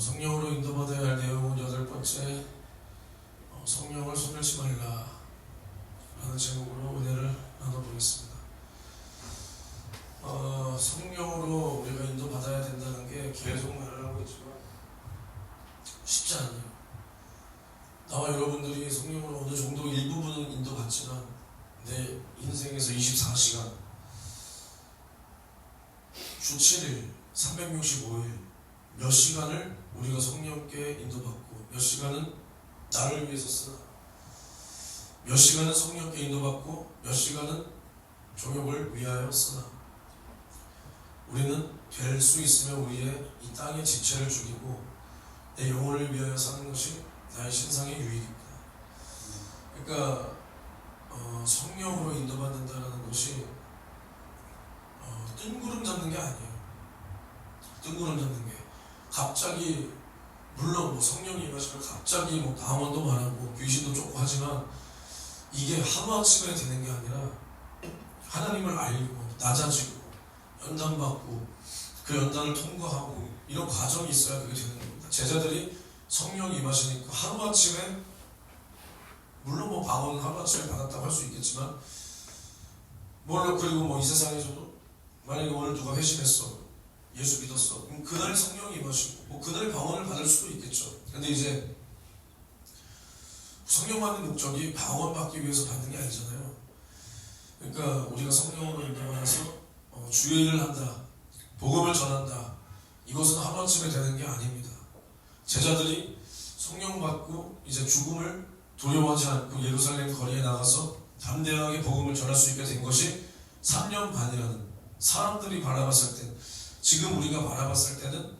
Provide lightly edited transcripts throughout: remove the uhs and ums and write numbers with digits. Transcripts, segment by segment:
성령으로 인도받아야 할 내용은 8번째, 성령을 소멸치 말라 라는 제목으로 은혜를 나눠보겠습니다. 성령으로 우리가 인도받아야 된다는 게 계속 말을 하고 있지만 쉽지 않아요. 나와 여러분들이 성령으로 어느 정도 일부분은 인도받지만 내 인생에서 24시간 주 7일 365일 몇 시간을 우리가 성령께 인도받고 몇 시간은 나를 위해서 쓰나, 몇 시간은 성령께 인도받고 몇 시간은 종욕을 위하여 쓰나. 우리는 될 수 있으면 우리의 이 땅의 지체를 죽이고 내 영혼을 위하여 사는 것이 나의 신상의 유익입니다. 그러니까 성령으로 인도받는다는 것이 뜬구름 잡는 게 아니에요. 뜬구름 잡는 게 갑자기, 물론 뭐 성령이 임하시면 갑자기 뭐 방언도 말하고 귀신도 쫓고 하지만 이게 하루아침에 되는 게 아니라 하나님을 알고 낮아지고 연단받고 그 연단을 통과하고 이런 과정이 있어야 그게 되는 겁니다. 제자들이 성령이 임하시니까 하루아침에, 물론 뭐 방언은 하루아침에 받았다고 할 수 있겠지만, 물론 그리고 뭐 이 세상에서도 만약에 오늘 누가 회심했어, 예수 믿었어, 그럼 그날 성령이 임하시고 뭐 그날 방언을 받을 수도 있겠죠. 근데 이제 성령 받는 목적이 방언 받기 위해서 받는 게 아니잖아요. 그러니까 우리가 성령으로 인도받아서 주의 일을 한다, 복음을 전한다, 이것은 하루아침에 되는 게 아닙니다. 제자들이 성령 받고 이제 죽음을 두려워하지 않고 예루살렘 거리에 나가서 담대하게 복음을 전할 수 있게 된 것이 3년 반이라는, 사람들이 바라봤을 때, 지금 우리가 바라봤을 때는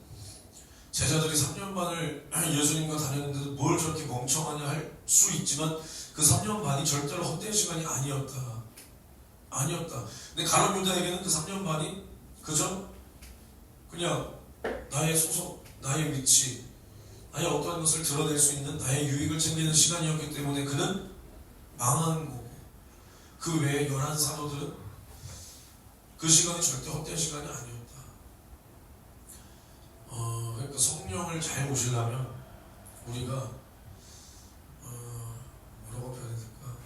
제자들이 3년 반을 예수님과 다녔는데도 뭘 저렇게 멍청하냐 할 수 있지만 그 3년 반이 절대로 헛된 시간이 아니었다. 근데 가룟 유다에게는 그 3년 반이 그저 그냥 나의 소속, 나의 위치, 나의 어떠한 것을 드러낼 수 있는 나의 유익을 챙기는 시간이었기 때문에 그는 망한 거고, 그 외에 11사도들은 그 시간이 절대 헛된 시간이 아니었다. 그러니까 성령을 잘 모시려면 우리가 뭐라고 표현해야 될까?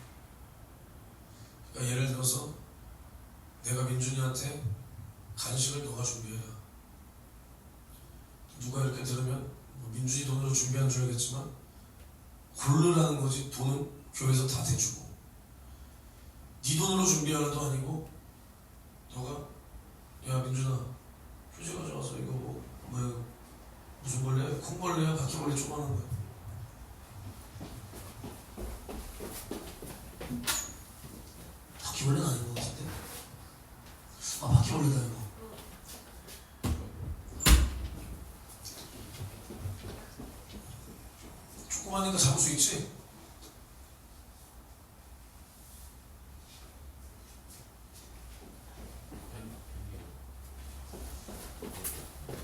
그러니까 예를 들어서 내가 민준이한테 간식을 너가 준비해라. 누가 이렇게 들으면 민준이 돈으로 준비한 줄 알겠지만 고르라는 거지. 돈은 교회에서 다 대주고, 네 돈으로 준비하라도 아니고 너가, 야 민준아 휴지 가져와서 이거 뭐야, 무슨 벌레야? 콩벌레야? 바퀴벌레 조그만한 거야. 바퀴벌레는 아닌 것 같은데? 아, 바퀴벌레다 이거. 조그마하니까 잡을 수 있지?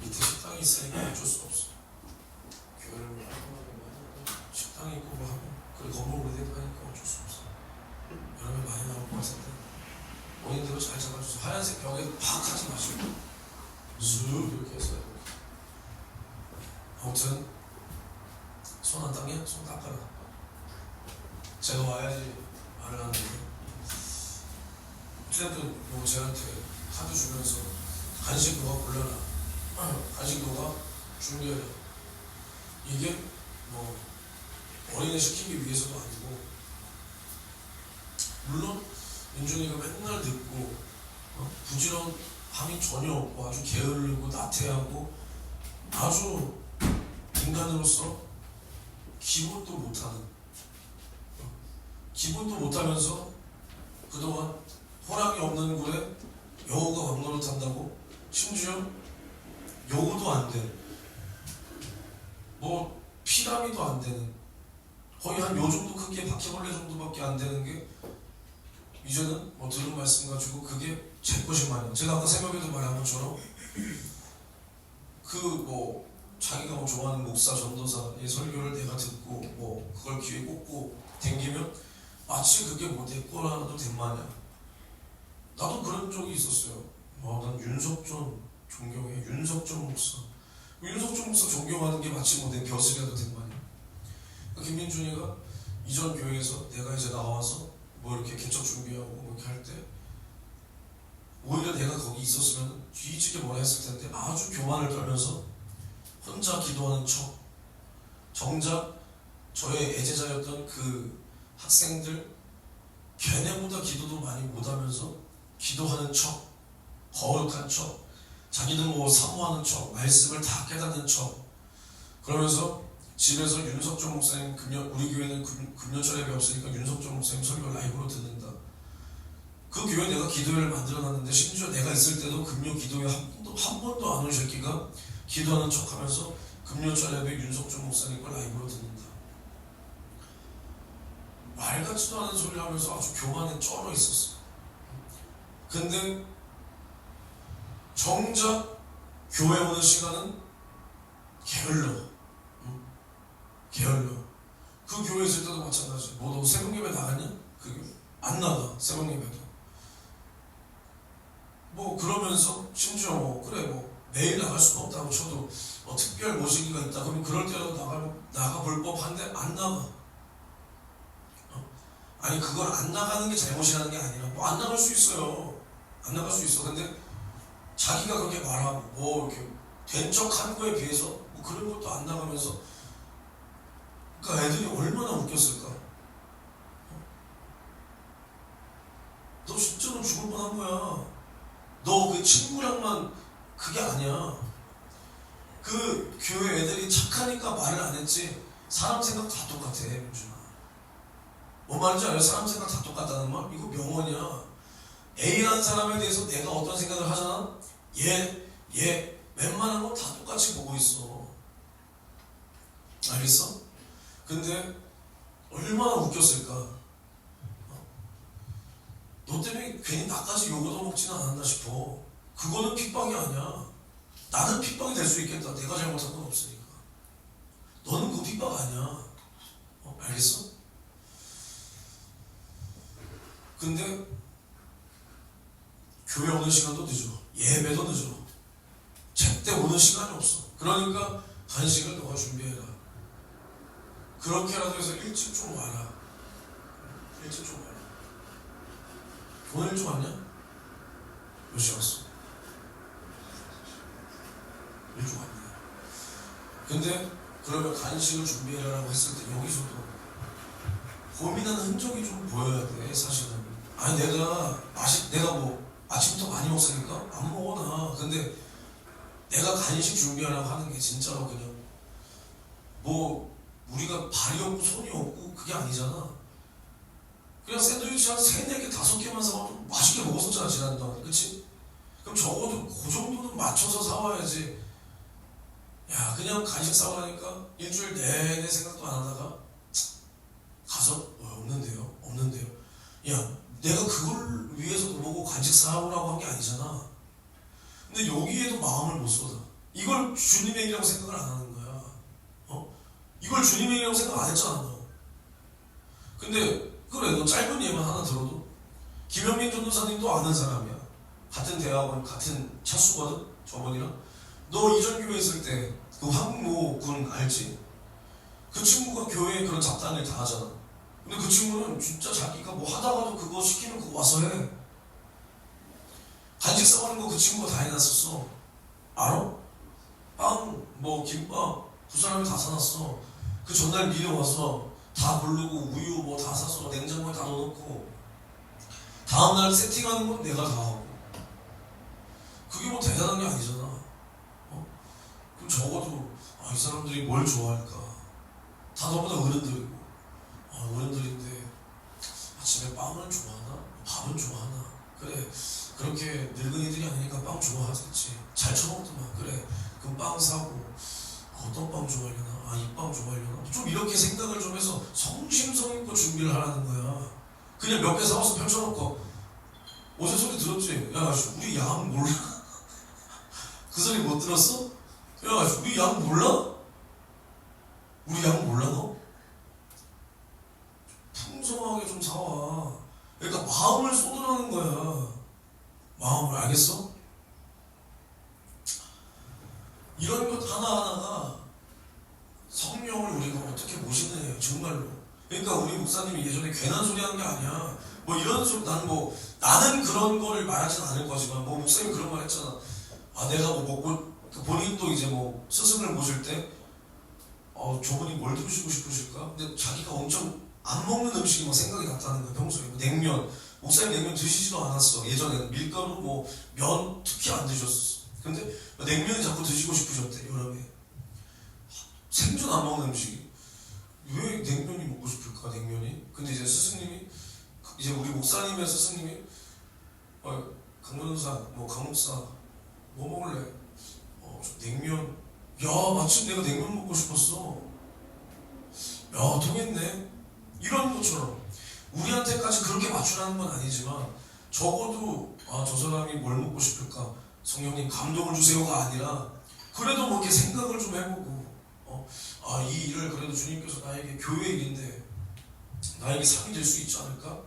밑에 식당이 있으니까 어쩔 수 없어. 교회를 식당이 있고 뭐 하고, 그리고 건물 오래되고 하니까 어쩔 수 없어. 여름에 많이 나올 것 같은데 원인대로 잘 잡아주세요. 하얀색 벽에 팍 하지 마시고 쑥 이렇게 해서 이렇게. 아무튼 손 안 닦냐? 손 닦아라. 제가 와야지 말을 하는데 어쨌든 뭐 쟤한테 카드 주면서 간식 너가 골라라, 간식 너가 준비해라, 이게 뭐 어린애 시키기 위해서도 아니고, 물론 민준이가 맨날 듣고 부지런함이 전혀 없고 아주 게으르고 나태하고 아주 인간으로서 기본도 못하면서 그동안 호랑이 없는 굴에 여우가 왕노릇한다고, 심지어 여우도 안 돼, 뭐 피라미도 안 되는, 거의 한 요 정도 크기의 바퀴벌레 정도밖에 안 되는 게 이제는 뭐 들은 말씀 가지고 그게 제 것이 마냥, 제가 아까 새벽에도 말한 것처럼 그 뭐 자기가 뭐 좋아하는 목사, 전도사의 설교를 내가 듣고 뭐 그걸 귀에 꽂고 댕기면 마치 그게 뭐 내 거라도 된 마냥. 나도 그런 적이 있었어요. 난 윤석전 존경해. 윤석전 목사 윤석준 목사 존경하는 게 마치 뭐 내 벼슬이라도 된 거 아니야. 김민준이가 이전 교회에서 내가 이제 나와서 뭐 이렇게 개척 준비하고 뭐 이렇게 할 때 오히려 내가 거기 있었으면 뒤지게 뭐라 했을 텐데 아주 교만을 떨면서 혼자 기도하는 척, 정작 저의 애제자였던 그 학생들 걔네보다 기도도 많이 못하면서 기도하는 척, 거룩한 척, 자기는 뭐 사모하는 척, 말씀을 다 깨닫는 척, 그러면서 집에서 윤석준 목사님 우리 교회는 금요철 예배 없으니까 윤석준 목사님 설교 라이브로 듣는다. 그 교회 내가 기도회를 만들어놨는데 심지어 내가 있을 때도 금요 기도회 한 번도 안 온 새끼가 기도하는 척하면서 금요철 예배 윤석준 목사님 걸 라이브로 듣는다. 말 같지도 않은 소리를 하면서 아주 교만에 쩔어 있었어. 근데 정작 교회 오는 시간은 게을러. 게을러. 그 교회 있을 때도 마찬가지. 너 새벽 예배 나갔냐? 그 교회 안 나가. 새벽 예배도. 뭐 그러면서 심지어 뭐 그래 뭐 매일 나갈 수는 없다고 쳐도 특별 모시기가 있다 그러면 그럴 때라도 나가볼 법한데 안 나가. 아니 그걸 안 나가는 게 잘못이라는 게 아니라 뭐 안 나갈 수 있어요. 안 나갈 수 있어. 근데 자기가 그렇게 말하고 뭐 이렇게 된 척한 거에 비해서 뭐 그런 것도 안 나가면서 그러니까 애들이 얼마나 웃겼을까. 너 진짜로 죽을 뻔한 거야. 너 그 친구랑만 그게 아니야. 그 교회 애들이 착하니까 말을 안 했지 사람 생각 다 똑같아. 민준아. 뭔 말인지 알아요? 사람 생각 다 똑같다는 말? 이거 명언이야. A라는 사람에 대해서 내가 어떤 생각을 하잖아? 얘 웬만한 건 다 똑같이 보고 있어. 알겠어? 근데 얼마나 웃겼을까? 너 때문에 괜히 나까지 욕 얻어먹지는 않았나 싶어. 그거는 핍박이 아니야. 나는 핍박이 될 수 있겠다. 내가 잘못한 건 없으니까. 너는 그 핍박 아니야. 알겠어? 근데 교회 오는 시간도 늦어. 예배도 늦어. 제때 오는 시간이 없어. 그러니까 간식을 너가 준비해라. 그렇게라도 해서 일찍 좀 와라. 일찍 좀 와라. 오늘 일찍 왔냐? 몇 시 왔어? 일찍 왔네. 근데 그러면 간식을 준비해라라고 했을 때 여기서도 고민하는 흔적이 좀 보여야 돼. 사실은. 아니 내가 뭐 아침부터 많이 먹으니까 안 먹어 나. 근데 내가 간식 준비하라고 하는 게 진짜로 그냥 뭐 우리가 발이 없고 손이 없고 그게 아니잖아. 그냥 샌드위치 한 3, 4개, 5개만 사와도 맛있게 먹었었잖아 지난 동안. 그치? 그럼 적어도 그 정도는 맞춰서 사와야지. 야 그냥 간식 사오라니까 일주일 내내 생각도 안 하다가 가서 없는데요. 야 내가 그걸 위해서 보고 간식 사오라고 한 게 아니잖아. 근데 여기에도 마음을 못 쏟아. 이걸 주님의 일이라고 생각을 안 하는 거야. 이걸 주님의 일이라고 생각 안 했잖아 너. 근데 그래 너 짧은 예만 하나 들어도 김영민 전도사님도 아는 사람이야. 같은 대학원 같은 차수거든 저번이랑. 너 이전 교회 있을 때 그 황모 군 알지? 그 친구가 교회에 그런 잡다한 일 다 하잖아. 근데 그 친구는 진짜 자기가 뭐 하다가도 그거 시키면 그거 와서 해. 간식 싸우는 거 그 친구가 다 해놨었어. 알아? 빵, 뭐 김밥 그 사람이 다 사놨어. 그 전날 미리 와서 다 부르고 우유 뭐 다 사서 냉장고에 다 넣어놓고 다음날 세팅하는 건 내가 다 하고. 그게 뭐 대단한 게 아니잖아. 그럼 적어도 이 사람들이 뭘 좋아할까? 다 너보다 어른들이고 어른들인데 아침에 빵을 좋아하나? 밥은 좋아하나? 그래 그렇게 늙은이들이 아니니까 빵 좋아하겠지. 잘 처먹더만. 그래 그럼 빵 사고 어떤 빵 좋아하려나? 이 빵 좋아하려나? 좀 이렇게 생각을 좀 해서 성심성의껏 준비를 하라는 거야. 그냥 몇 개 사와서 펼쳐놓고 어제 소리 들었지? 야 우리 양 몰라? 그 소리 못 들었어? 야 우리 양 몰라? 우리 양 몰라 너? 풍성하게 좀 사와. 그러니까 마음을 쏟으라는 거야. 마음을. 알겠어? 이런 것 하나 그러니까 우리 목사님이 예전에 괜한 소리 하는 게 아니야. 뭐 이런 소리, 나는 그런 거를 말하진 않을 거지만, 뭐 목사님이 그런 말 했잖아. 아, 내가 뭐 먹고, 본인도 이제 뭐 스승을 모실 때, 저분이 뭘 드시고 싶으실까? 근데 자기가 엄청 안 먹는 음식이 막 생각이 났다는 거야, 평소에. 뭐 냉면, 목사님 냉면 드시지도 않았어. 예전에는 밀가루, 뭐, 면 특히 안 드셨어. 근데 냉면이 자꾸 드시고 싶으셨대, 여름에. 생전 안 먹는 음식이. 왜 냉면이 먹고 싶을까, 냉면이? 근데 이제 스승님이, 이제 우리 목사님의 스승님이, 강문사, 뭐, 강목사, 뭐 먹을래? 저 냉면. 야, 마침 내가 냉면 먹고 싶었어. 야, 통했네. 이런 것처럼. 우리한테까지 그렇게 맞추라는 건 아니지만, 적어도, 저 사람이 뭘 먹고 싶을까? 성령님 감동을 주세요가 아니라, 그래도 뭐 이렇게 생각을 좀 해보고, 이 일을 그래도 주님께서 나에게 교회 일인데 나에게 상이 될 수 있지 않을까?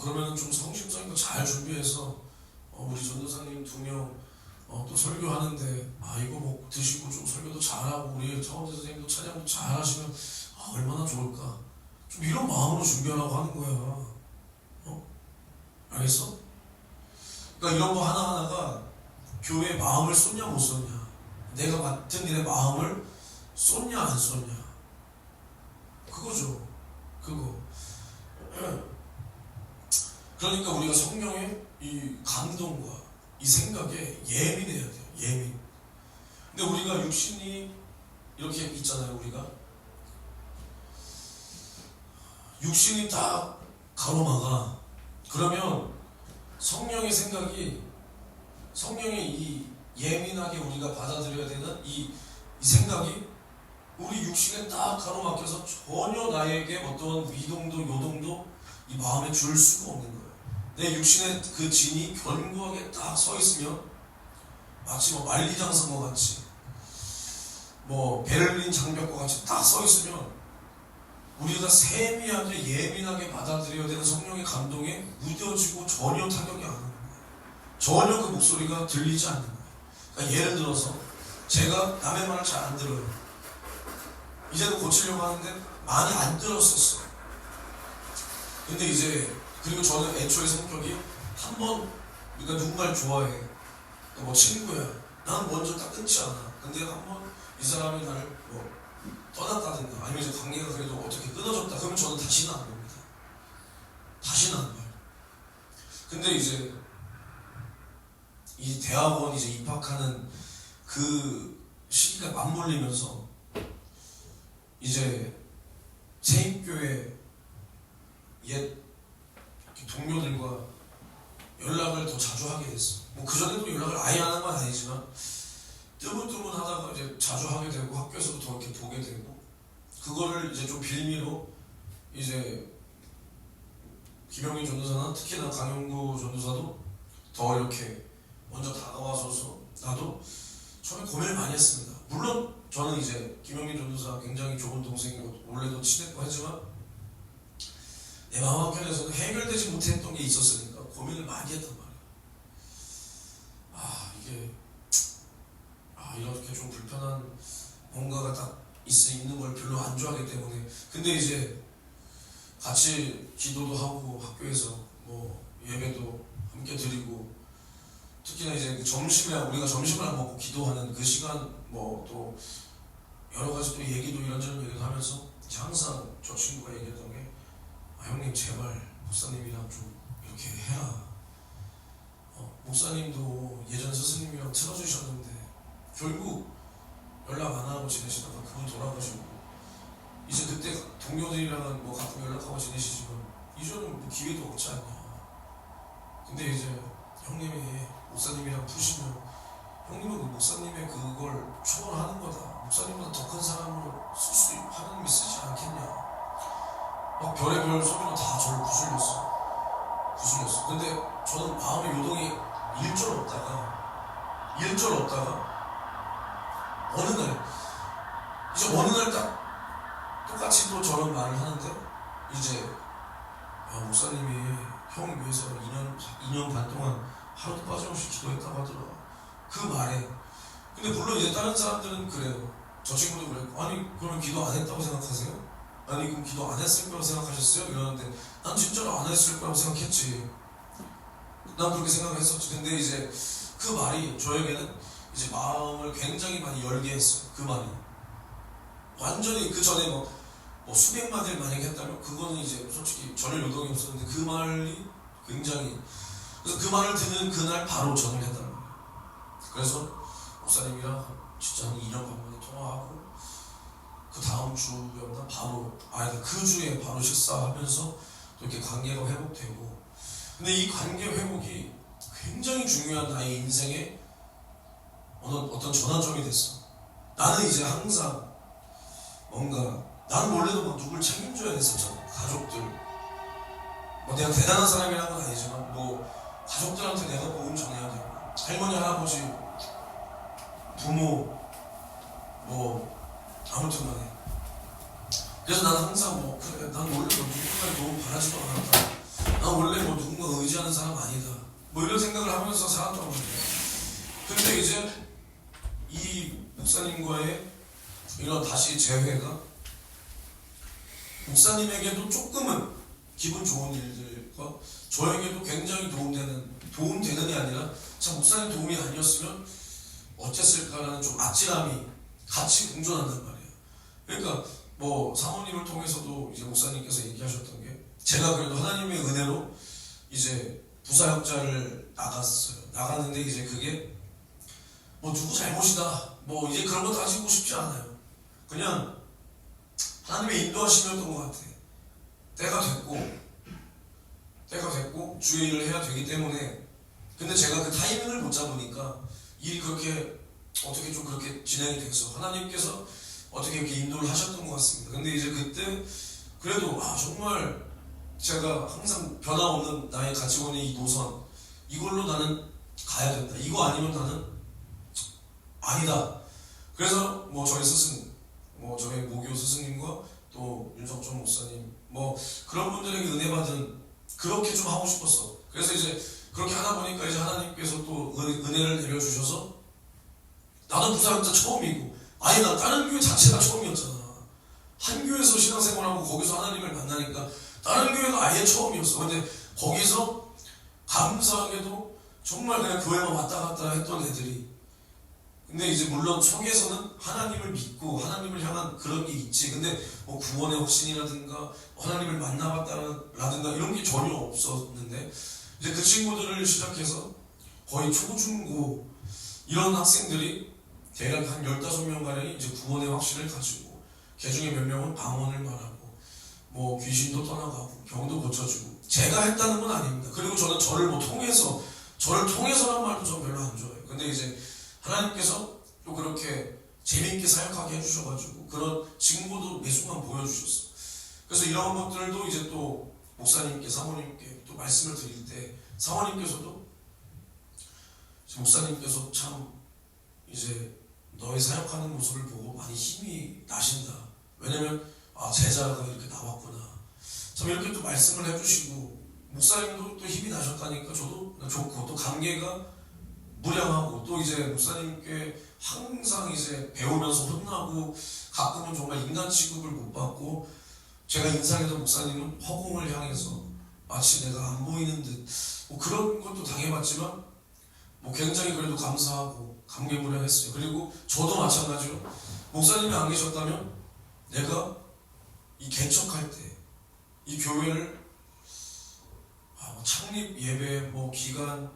그러면 좀 성심성의껏 잘 준비해서 우리 전도사님 2명 또 설교하는데 이거 뭐 드시고 좀 설교도 잘하고 우리 차원대 선생님도 찬양도 잘하시면 얼마나 좋을까? 좀 이런 마음으로 준비하라고 하는 거야. 알겠어? 그러니까 이런 거 하나하나가 교회의 마음을 쏟냐 못 쏟냐, 내가 맡은 일의 마음을 쏟냐 안 쏟냐, 그거죠. 그거. 그러니까 우리가 성령의 이 감동과 이 생각에 예민해야 돼요. 예민. 근데 우리가 육신이 이렇게 있잖아요. 우리가 육신이 딱 가로막아. 그러면 성령의 생각이, 성령의 이 예민하게 우리가 받아들여야 되는 이 생각이 우리 육신에 딱 가로막혀서 전혀 나에게 어떤 위동도 요동도 이 마음에 줄 수가 없는 거예요. 내 육신의 그 진이 견고하게 딱 서 있으면 마치 뭐 만리장성과 같이, 뭐 베를린 장벽과 같이 딱 서 있으면 우리가 세미하게 예민하게 받아들여야 되는 성령의 감동에 무뎌지고 전혀 타격이 안 오는 거예요. 전혀 그 목소리가 들리지 않는 거예요. 그러니까 예를 들어서 제가 남의 말을 잘 안 들어요. 이제는 고치려고 하는데 많이 안 들었었어. 근데 이제, 그리고 저는 애초에 성격이 한번, 그러니까 누군가를 좋아해. 뭐 친구야. 나는 먼저 딱 끊지 않아. 근데 한번 이 사람이 나를 뭐 떠났다든가 아니면 이제 관계가 그래도 어떻게 끊어졌다. 그러면 저는 다시는 안 봅니다. 다시는 안 봐요. 근데 이제 이 대학원 이제 입학하는 그 시기가 맞물리면서 이제 세입교회 옛 동료들과 연락을 더 자주 하게 됐어. 뭐 그전에도 연락을 아예 안 한 건 아니지만 뜨문뜨문 하다가 이제 자주 하게 되고 학교에서도 더 이렇게 보게 되고, 그거를 이제 좀 빌미로 이제 김영민 전도사나 특히나 강영구 전도사도 더 이렇게 먼저 다가와서서 나도 처음에 고민을 많이 했습니다. 물론 저는 이제 김영민 전도사 굉장히 좋은 동생이고 원래도 친했고 하지만 내 마음 한켠에서는 해결되지 못했던 게 있었으니까 고민을 많이 했단 말이야. 이게 이렇게 좀 불편한 뭔가가 딱 있는 걸 별로 안 좋아하기 때문에. 근데 이제 같이 기도도 하고 학교에서 뭐 예배도 함께 드리고, 특히나 이제 우리가 점심을 안 먹고 기도하는 그 시간, 뭐 또 여러 가지 또 얘기도 이런저런 얘기도 하면서 항상 저 친구가 얘기했던 게, 형님 제발 목사님이랑 좀 이렇게 해라. 목사님도 예전 스승님이랑 틀어주셨는데 결국 연락 안 하고 지내시다가 그분 돌아가시고, 이제 그때 동료들이랑은 뭐 가끔 연락하고 지내시지만 이제는 뭐 기회도 없지 않냐. 근데 이제 형님이 목사님이랑 푸시면 형님은 그 목사님의 그걸 초월하는 거다. 목사님보다 더 큰 사람으로 쓸 수 하나님이 쓰지 않겠냐. 막 별의별 소리로 다 저를 구슬렸어. 근데 저는 마음의 요동이 일절 없다가 어느 날 딱 똑같이 또 저런 말을 하는데, 이제 목사님이 형 위해서 2년 반 동안 하루도 빠짐없이 기도했다고 하더라. 그 말에. 근데 물론 이제 다른 사람들은 그래요. 저 친구도 그랬고, 아니 그러면 기도 안 했다고 생각하세요? 아니 그럼 기도 안 했을 거라고 생각하셨어요? 이러는데 난 진짜로 안 했을 거라고 생각했지. 난 그렇게 생각을 했었지. 근데 이제 그 말이 저에게는 이제 마음을 굉장히 많이 열게 했어요. 그 말이 완전히 그 전에 뭐 수백 마디를 만약에 했다면 그거는 이제 솔직히 전혀 요동이 없었는데 그 말이 굉장히, 그래서 그 말을 듣는 그날 바로 전을 했단 말이에요. 그래서 목사님이랑 진짜 한 2년 반 만에 통화하고 그 다음 주였나 바로 그 주에 바로 식사하면서 또 이렇게 관계가 회복되고. 근데 이 관계 회복이 굉장히 중요한 나의 인생의 어떤 전환점이 됐어. 나는 이제 항상 뭔가 난 원래도 막 누굴 책임져야 됐었잖아. 가족들 내가 대단한 사람이라는 건 아니지만 가족들한테 내가 복음 전해야 되고 할머니 할아버지 부모 아무튼 간에. 그래서 난 항상 그래 난 원래 누군가의 도움 바라지도 않았다. 난 원래 누군가 의지하는 사람 아니다. 이런 생각을 하면서 살았던 건데. 근데 이제 이 목사님과의 이런 다시 재회가 목사님에게도 조금은 기분 좋은 일들과 저에게도 굉장히 도움되는이 아니라 참 목사님 도움이 아니었으면 어땠을까라는 좀 아찔함이 같이 공존한단 말이에요. 그러니까 사모님을 통해서도 이제 목사님께서 얘기하셨던 게 제가 그래도 하나님의 은혜로 이제 부사역자를 나갔는데 이제 그게 누구 잘못이다 이제 그런 거 따지고 싶지 않아요. 그냥 하나님의 인도하심이었던 것 같아. 때가 됐고 주의 일을 해야 되기 때문에. 근데 제가 그 타이밍을 못 잡으니까 일이 어떻게 좀 그렇게 진행이 돼서 하나님께서 어떻게 이렇게 인도를 하셨던 것 같습니다. 근데 이제 그때 그래도 정말 제가 항상 변함없는 나의 가치관의 이 노선, 이걸로 나는 가야 된다. 이거 아니면 나는 아니다. 그래서 저희 스승, 저희 모교 스승님과 또 윤석준 목사님 그런 분들에게 은혜 받은 그렇게 좀 하고 싶었어. 그래서 이제 그렇게 하다 보니까 이제 하나님께서 또 은혜를 내려주셔서 나도 부사역자 처음이고 나 다른 교회 자체가 처음이었잖아. 한 교회에서 신앙생활하고 거기서 하나님을 만나니까 다른 교회가 아예 처음이었어. 근데 거기서 감사하게도 정말 그냥 교회만 왔다 갔다 했던 애들이, 근데 이제 물론 속에서는 하나님을 믿고 하나님을 향한 그런 게 있지. 근데 구원의 확신이라든가 하나님을 만나봤다라든가 이런 게 전혀 없었는데 이제 그 친구들을 시작해서 거의 초중고 이런 학생들이 대략 한 15명가량이 이제 구원의 확신을 가지고, 그 중에 몇 명은 방언을 말하고 귀신도 떠나가고 병도 고쳐주고. 제가 했다는 건 아닙니다. 그리고 저는 저를 통해서란 말도 전 별로 안 좋아해요. 근데 이제 하나님께서 또 그렇게 재미있게 사역하게 해주셔가지고 그런 증거도 매 순간 보여주셨어. 그래서 이런 것들도 이제 또 목사님께, 사모님께 또 말씀을 드릴 때 사모님께서도 목사님께서 참 이제 너의 사역하는 모습을 보고 많이 힘이 나신다. 왜냐면 제자가 이렇게 나왔구나. 참 이렇게 또 말씀을 해주시고, 목사님도 또 힘이 나셨다니까 저도 좋고, 또 관계가 무량하고, 또 이제 목사님께 항상 이제 배우면서 혼나고, 가끔은 정말 인간 취급을 못 받고, 제가 인상에도 목사님은 허공을 향해서 마치 내가 안 보이는 듯 그런 것도 당해봤지만 굉장히 그래도 감사하고 감개무량했어요. 그리고 저도 마찬가지로 목사님이 안 계셨다면 내가 이 개척할 때 이 교회를 창립 예배 기간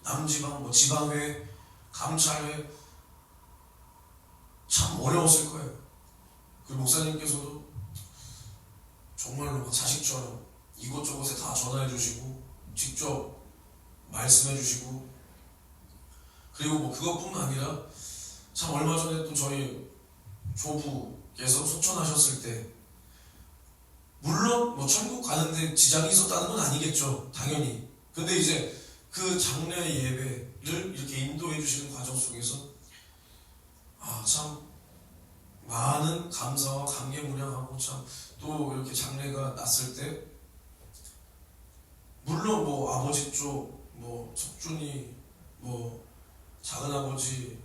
남지방 지방회 감찰회 참 어려웠을 거예요. 그 목사님께서도 정말로 자식처럼 이곳저곳에 다 전화해 주시고 직접 말씀해 주시고, 그리고 그것뿐만 아니라 참 얼마 전에 또 저희 조부께서 소천하셨을 때, 물론 천국 가는데 지장이 있었다는 건 아니겠죠, 당연히. 근데 이제 그 장례 예배를 이렇게 인도해 주시는 과정 속에서 참 많은 감사와 감개무량하고, 참 또 이렇게 장례가 났을 때 물론 아버지 쪽 석준이 작은아버지,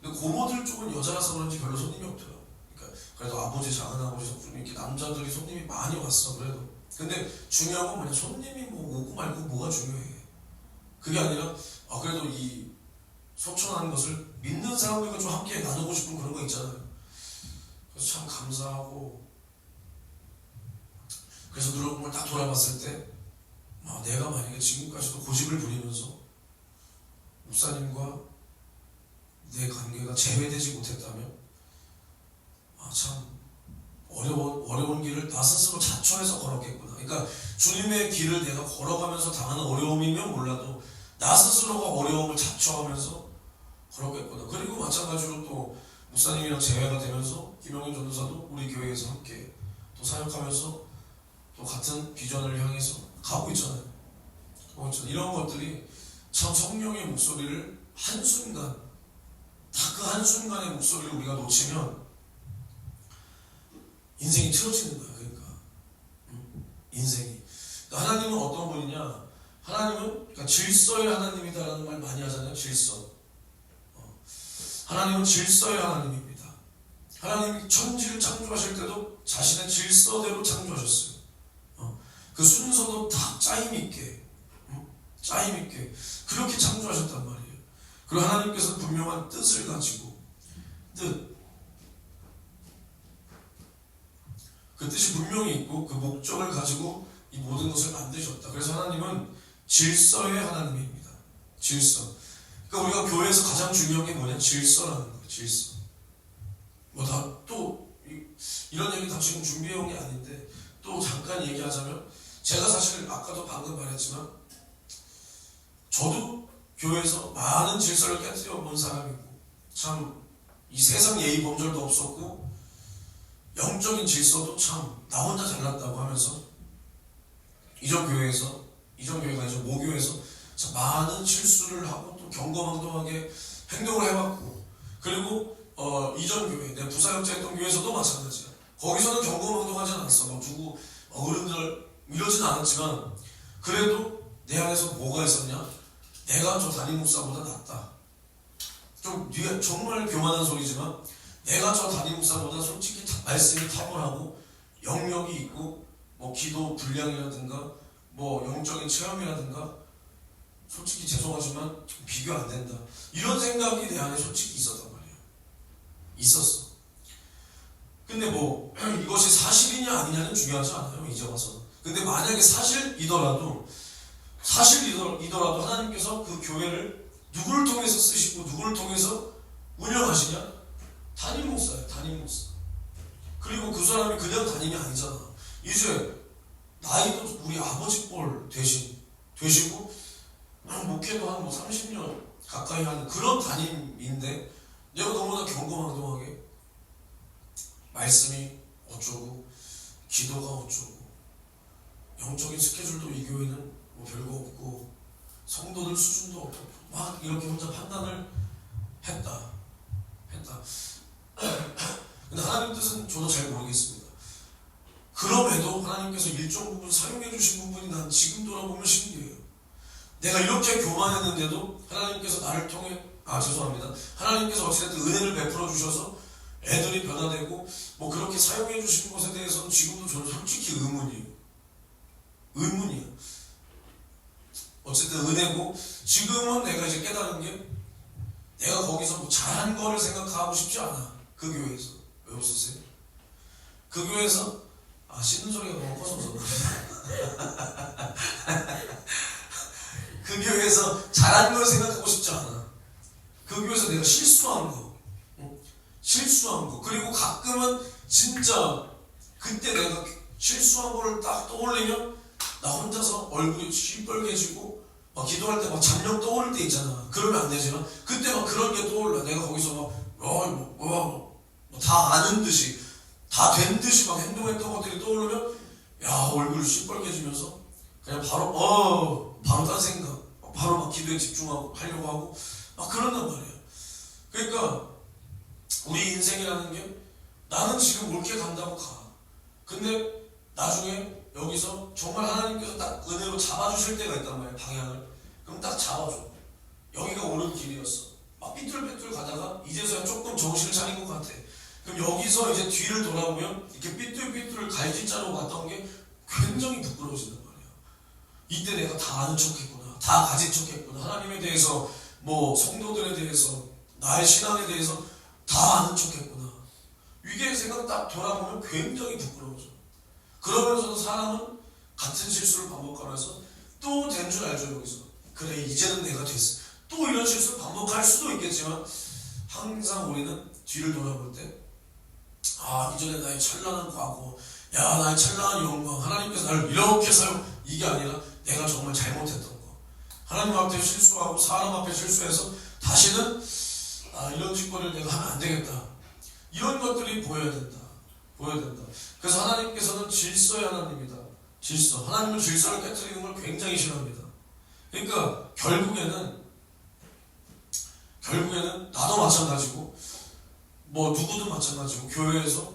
근데 고모들 쪽은 여자라서 그런지 별로 손님이 없더라고요. 그러니까 그래도 아버지, 작은아버지 덕분에 이렇게 남자들이 손님이 많이 왔어. 그래도 근데 중요한 건 뭐냐, 손님이 뭐 오고 말고 뭐가 중요해. 그게 아니라 그래도 이 소천하는 것을 믿는 사람들과 좀 함께 나누고 싶은 그런 거 있잖아요. 그래서 참 감사하고, 그래서 그런 걸 딱 돌아봤을 때 내가 만약에 지금까지도 고집을 부리면서 목사님과 내 관계가 재회되지 못했다면 참 어려운 길을 나 스스로 자초해서 걸었겠구나. 그러니까 주님의 길을 내가 걸어가면서 당하는 어려움이면 몰라도 나 스스로가 어려움을 자초하면서 걸었겠구나. 그리고 마찬가지로 또 목사님이랑 재회가 되면서 김영인 전도사도 우리 교회에서 함께 또 사역하면서 또 같은 비전을 향해서 가고 있잖아요. 이런 것들이 참 성령의 목소리를 한순간, 딱 그 한순간의 목소리를 우리가 놓치면 인생이 틀어지는 거야. 그러니까 인생이. 그러니까 하나님은 어떤 분이냐, 하나님은 그러니까 질서의 하나님이다라는 말 많이 하잖아요. 질서. 하나님은 질서의 하나님입니다. 하나님이 천지를 창조하실 때도 자신의 질서대로 창조하셨어요. 그 순서도 딱 짜임있게 그렇게 창조하셨단 말이에요. 그리고 하나님께서 분명한 뜻을 가지고, 그 뜻이 분명히 있고 그 목적을 가지고 이 모든 것을 만드셨다. 그래서 하나님은 질서의 하나님입니다. 질서. 그러니까 우리가 교회에서 가장 중요한 게 뭐냐? 질서라는 거예요. 질서. 이런 얘기 다 지금 준비해온 게 아닌데 또 잠깐 얘기하자면, 제가 사실 아까도 방금 말했지만 저도 교회에서 많은 질서를 깨뜨려 본 사람이고, 참 이 세상 예의 범절도 없었고 영적인 질서도 참 나 혼자 잘났다고 하면서 이전 교회가 이제 모교에서 참 많은 실수를 하고 또 경거망동하게 행동을 해봤고, 그리고 이전 교회, 내 부사역자했던 교회에서도 마찬가지야. 거기서는 경거망동하지 않았어. 누구 어른들 이러진 않았지만 그래도 내 안에서 뭐가 있었냐? 내가 저 담임 목사보다 낫다. 좀 네가 정말 교만한 소리지만 내가 저 담임 목사보다 솔직히 말씀이 탁월하고 영역이 있고 뭐 기도 분량이라든가 뭐 영적인 체험이라든가 솔직히 죄송하지만 비교 안 된다. 이런 생각이 내 안에 솔직히 있었단 말이에요. 있었어. 근데 뭐 이것이 사실이냐 아니냐는 중요하지 않아요. 이제 와서. 근데 만약에 사실이더라도 하나님께서 그 교회를 누구를 통해서 쓰시고 누구를 통해서 운영하시냐? 담임 목사예요. 담임 목사. 그리고 그 사람이 그냥 담임이 아니잖아. 이제 나이도 우리 아버지 뻘 되시고 목회도 한 30년 가까이 하는 그런 담임인데, 내가 너무나 경거망동하게 말씀이 어쩌고 기도가 어쩌고 영적인 스케줄도 이 교회는 뭐 별거 없고 성도들 수준도 없고 막 이렇게 혼자 판단을 했다. 근데 하나님 뜻은 저도 잘 모르겠습니다. 그럼에도 하나님께서 일정 부분 사용해 주신 부분이 난 지금 돌아보면 신기해요. 내가 이렇게 교만했는데도 하나님께서 나를 통해 하나님께서 어찌됐든 은혜를 베풀어 주셔서 애들이 변화되고 뭐 그렇게 사용해 주신 것에 대해서는 지금도 저는 솔직히 의문이야. 어쨌든 은혜고, 지금은 내가 이제 깨달은 게 내가 거기서 뭐 잘한 거를 생각하고 싶지 않아. 그 교회에서. 왜 웃으세요? 그 교회에서 씻는 소리가 너무 커서 그 교회에서 잘한 걸 생각하고 싶지 않아. 그 교회에서 내가 실수한 거 그리고 가끔은 진짜 그때 내가 실수한 거를 딱 떠올리면 나 혼자서 얼굴이 시뻘개지고 막 기도할 때 막 잡념 떠오를 때 있잖아. 그러면 안 되지만 그때 막 그런 게 떠올라. 내가 거기서 다 아는 듯이 다 된 듯이 막 행동했던 것들이 떠오르면 얼굴이 시뻘개지면서 그냥 바로 딴 생각, 바로 막 기도에 집중하고 하려고 하고 막 그런단 말이야. 그러니까 우리 인생이라는 게 나는 지금 옳게 간다고 가. 근데 나중에 여기서 정말 하나님께서 딱 은혜로 잡아주실 때가 있단 말이야. 방향을. 그럼 딱 잡아줘. 여기가 옳은 길이었어. 막 삐뚤빼뚤 가다가 이제서야 조금 정신을 차린 것 같아. 그럼 여기서 이제 뒤를 돌아보면 이렇게 삐뚤삐뚤 갈짓자로 갔던 게 굉장히 부끄러워진단 말이야. 이때 내가 다 아는 척했구나, 다 가진 척했구나, 하나님에 대해서 뭐 성도들에 대해서 나의 신앙에 대해서 다 아는 척했구나. 이게 생각 딱 돌아보면 굉장히 부끄러워져. 그러면서도 사람은 같은 실수를 반복하면서 또 된 줄 알죠. 여기서 그래 이제는 내가 됐어. 또 이런 실수를 반복할 수도 있겠지만 항상 우리는 뒤를 돌아볼 때 이전에 나의 찬란한 과거, 나의 찬란한 영광, 하나님께서 나를 이렇게 사용, 이게 아니라 내가 정말 잘못했던 거, 하나님 앞에 실수하고 사람 앞에 실수해서 다시는 이런 짓거리를 내가 하면 안 되겠다, 이런 것들이 보여야 된다. 그래서 하나님께서는 질서의 하나님이다. 질서. 하나님은 질서를 깨트리는 걸 굉장히 싫어합니다. 그러니까 결국에는 나도 마찬가지고 뭐 누구든 마찬가지고 교회에서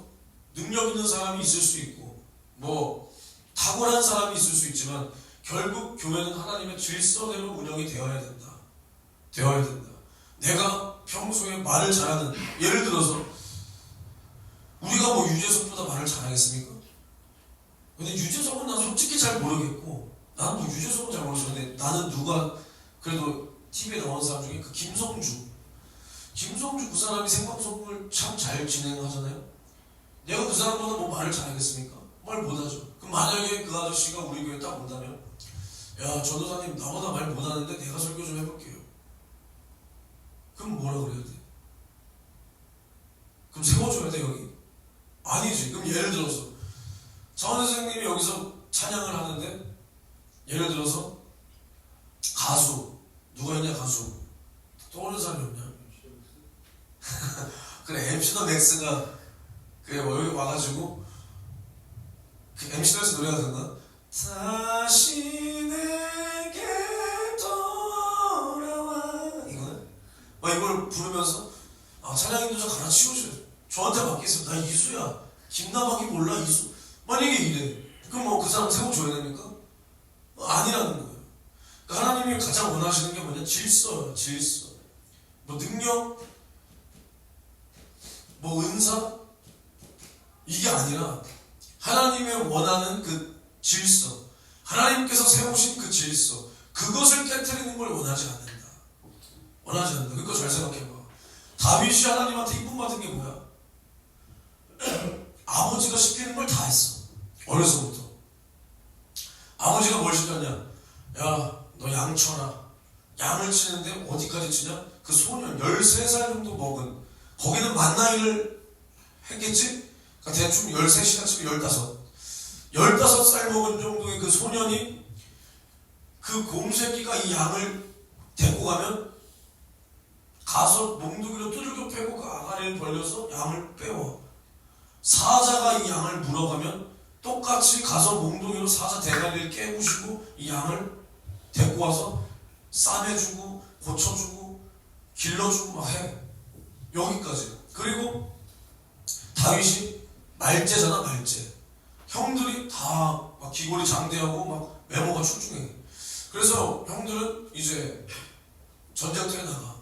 능력 있는 사람이 있을 수 있고 뭐 탁월한 사람이 있을 수 있지만 결국 교회는 하나님의 질서대로 운영이 되어야 된다. 내가 평소에 말을 잘하는, 예를 들어서 우리가 뭐 유재석보다 말을 잘하겠습니까? 근데 유재석은 난 솔직히 잘 모르겠고, 나는 뭐 유재석은 잘 모르겠어. 근데 나는 누가 그래도 TV에 나온 사람 중에 그 김성주 그 사람이 생방송을 참 잘 진행하잖아요. 내가 그 사람보다 뭐 말을 잘하겠습니까? 말 못하죠. 그럼 만약에 그 아저씨가 우리 교회에 딱 온다면, 야 전도사님 나보다 말 못하는데 내가 설교 좀 해볼게요. 그럼 뭐라 그래야 돼? 그럼 세워줘야 돼 여기? 아니지. 그럼 예를 들어서 차원 선생님이 여기서 찬양을 하는데, 예를 들어서 가수 누가 있냐? 가수 떠오르는 사람이 없냐? 그래 MC 더 맥스가 그래 여기 와가지고 그 MC 더 맥스 노래가 된다. 다시 내게 돌아와, 이거는 이걸 부르면서 찬양인도 좀 가르치우셔. 저한테 맡기세요. 나 이수야. 김나박이 몰라 이수. 만약에 이래, 그럼 뭐 그 사람 세워줘야 됩니까? 아니라는 거예요. 그러니까 하나님이 가장 원하시는 게 뭐냐? 질서예요. 질서. 뭐 능력, 뭐 은사, 이게 아니라 하나님의 원하는 그 질서, 하나님께서 세우신 그 질서, 그것을 깨트리는 걸 원하지 않는다. 그거 잘 생각해봐. 다윗이 하나님한테 이쁨 받은 게 뭐야? 아버지가 시키는 걸 다 했어. 어려서부터 아버지가 뭘 시켰냐? 야 너 양 쳐라. 양을 치는데 어디까지 치냐? 그 소년 13살 정도 먹은, 거기는 만 나이를 했겠지? 그러니까 대충 13시간 치면 15살 먹은 정도의 그 소년이, 그 곰새끼가 이 양을 데리고 가면 가서 몽둥이로 두들겨 패고 그 아가리를 벌려서 양을 빼워. 사자가 이 양을 물어가면 똑같이 가서 몽둥이로 사자 대가리를 깨부시고 이 양을 데리고 와서 싸매주고 고쳐주고 길러주고 막 해. 여기까지. 그리고 다윗이 말제잖아, 말제. 형들이 다 막 기골이 장대하고 막 외모가 출중해. 그래서 형들은 이제 전쟁터에 나가.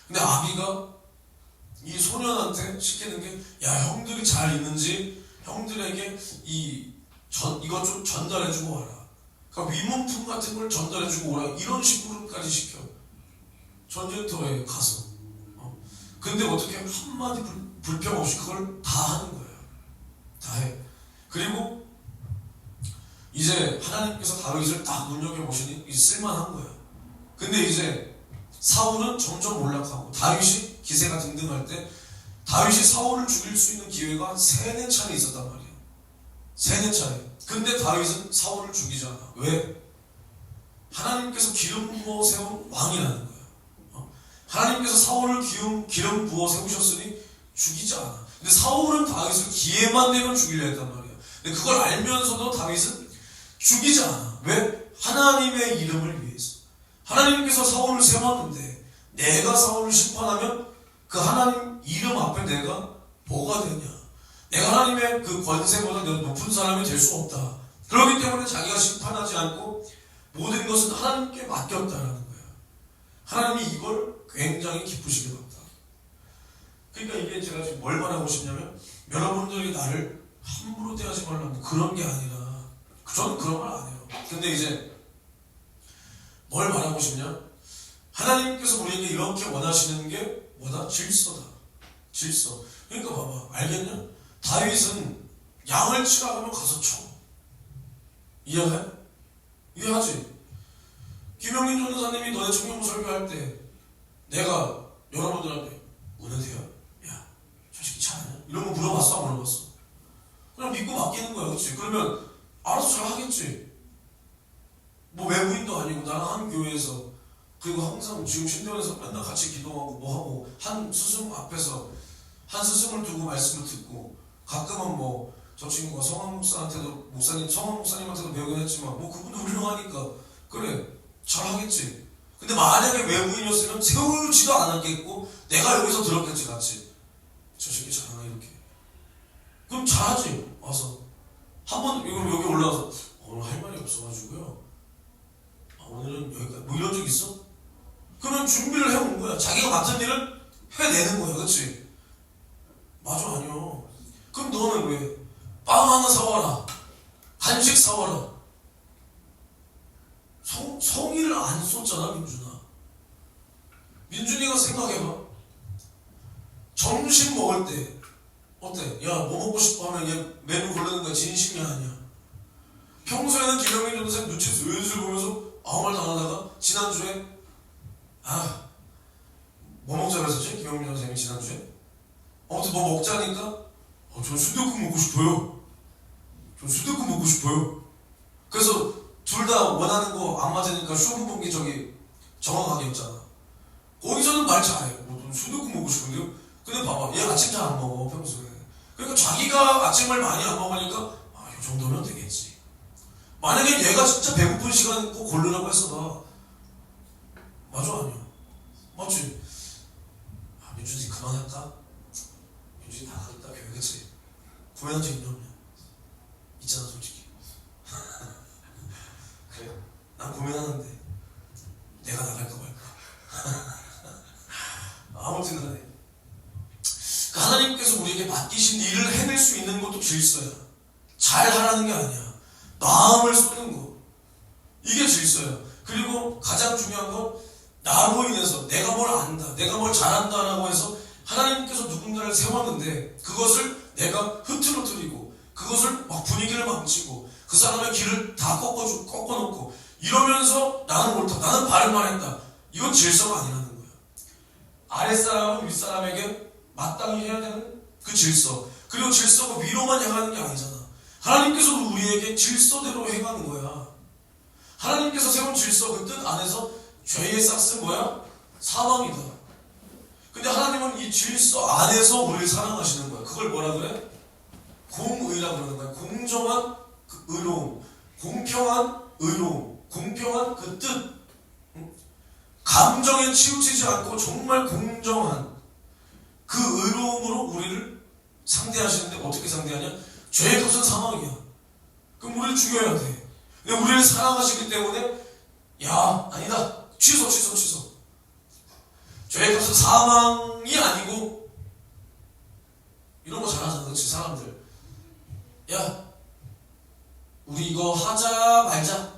근데 아비가 이 소년한테 시키는 게, 야 형들이 잘 있는지 형들에게 이것 좀 전달해주고 와라. 그러니까 위문품 같은 걸 전달해주고 오라, 이런 식으로까지 시켜. 전쟁터에 가서. 근데 어떻게 한마디 불평 없이 그걸 다 하는 거예요. 다 해. 그리고 이제 하나님께서 다윗을 딱 눈여겨보시니 쓸만한 거예요. 근데 이제 사울은 점점 올라가고 다윗이 기세가 등등할 때, 다윗이 사울을 죽일 수 있는 기회가 3-4차례 있었단 말이에요. 3-4차례. 근데 다윗은 사울을 죽이지 않아. 왜? 하나님께서 기름 부어 세운 왕이라는 거예요. 하나님께서 사울을 기름 부어 세우셨으니 죽이지 않아. 근데 사울은 다윗을 기회만 되면 죽이려 했단 말이에요. 근데 그걸 알면서도 다윗은 죽이지 않아. 왜? 하나님의 이름을 위해서. 하나님께서 사울을 세웠는데 내가 사울을 심판하면 그 하나님 이름 앞에 내가 뭐가 되냐? 내가 하나님의 그 권세보다 더 높은 사람이 될 수 없다. 그렇기 때문에 자기가 심판하지 않고 모든 것은 하나님께 맡겼다라는 거예요. 하나님이 이걸 굉장히 기쁘시게 봤다. 그러니까 이게 제가 지금 뭘 말하고 싶냐면 여러분들이 나를 함부로 대하지 말라는 그런 게 아니라 저는 그런 말 안 해요. 근데 이제 뭘 말하고 싶냐? 하나님께서 우리에게 이렇게 원하시는 게 뭐다? 질서다. 질서. 그러니까 봐봐. 알겠냐? 다윗은 양을 치라 하면 가서 쳐. 이해해? 이해하지? 김영민 전도사님이 너네 청년부 설교할 때 내가 여러분들한테 은혜돼요? 야, 저 새끼 잘하냐? 이런 거 물어봤어? 안 물어봤어? 그냥 믿고 맡기는 거야. 그치? 그러면 알아서 잘 하겠지. 뭐 외부인도 아니고 나랑 한 교회에서, 그리고 항상 지금 신대원에서 맨날 같이 기도하고 뭐하고 한 스승 앞에서 한 스승을 두고 말씀을 듣고 가끔은 뭐 저 친구가 성황 목사한테도 성황 목사님한테도 배우긴 했지만 뭐 그분도 훌륭하니까 그래 잘하겠지. 근데 만약에 외부인이었으면 세우지도 않았겠고 내가 여기서 들었겠지. 같이 저 새끼 잘하나 이렇게. 그럼 잘하지. 와서 한번 여기 올라와서 오늘 할 말이 없어가지고요, 오늘은 여기까지 뭐 이런 적 있어? 그러면 준비를 해온 거야. 자기가 맡은 일을 해내는 거야. 그치? 맞아? 아니요. 그럼 너는 왜 빵 하나 사와라, 간식 사와라, 성의를 안 쏟잖아. 민준이가 생각해봐. 점심 먹을 때 어때? 야, 뭐 먹고 싶어 하면 얘 메뉴 고르는 거야. 진심이 아니야. 평소에는 김영민 전도사님 눈치 슬슬 보면서 아무 말도 안 하다가 지난주에 뭐 먹자 그랬었지? 김영민 전도사님이 지난주에 아무튼 뭐 먹자니까 전 순댓국 먹고 싶어요. 전 순댓국 먹고 싶어요. 그래서 둘 다 원하는 거 안 맞으니까 쇼부 본게 저기 정확하게였잖아. 거기서는 말 잘해. 순댓국 먹고 싶은데요? 근데 봐봐, 얘 아침 잘 안 먹어 평소에. 그러니까 자기가 아침을 많이 안 먹으니까 이 정도면 되겠지. 만약에 얘가 진짜 배고픈 시간 꼭 고르라고 했어. 맞아? 아니야? 맞지? 민준이 그만할까? 민준이 다 하겠다 교회. 그치? 고민한 적 있냐 없냐? 있잖아 솔직히. 그래? 난 고민하는데 내가 나갈까 말까. 아무튼 간에 하나님께서 우리에게 맡기신 일을 해낼 수 있는 것도 질서야. 잘 하라는 게 아니야. 마음을 쏟는 거, 이게 질서야. 그리고 가장 중요한 건 나로 인해서 내가 뭘 안다, 내가 뭘 잘한다라고 해서 하나님께서 누군가를 세웠는데 그것을 내가 흐트러뜨리고 그것을 막 분위기를 망치고 그 사람의 길을 다 꺾어놓고 이러면서 나는 옳다, 나는 바른말 했다. 이건 질서가 아니라는 거야. 아랫사람은 윗사람에게 마땅히 해야 되는 그 질서. 그리고 질서가 위로만 향하는 게 아니잖아. 하나님께서도 우리에게 질서대로 행하는 거야. 하나님께서 세운 질서, 그 뜻 안에서 죄의 싹은 뭐야? 사망이다. 근데 하나님은 이 질서 안에서 우리를 사랑하시는 거야. 그걸 뭐라 그래? 공의라고 그러는 거야. 공정한 그 의로움, 공평한 의로움, 공평한 그 뜻. 감정에 치우치지 않고 정말 공정한 그 의로움으로 우리를 상대하시는데 어떻게 상대하냐? 죄의 값은 사망이야. 그럼 우리를 죽여야 돼. 근데 우리를 사랑하시기 때문에 아니다. 취소. 죄의 값은 사망이 아니고 이런 거 잘하잖아. 그렇지? 사람들 우리 이거 하자 말자,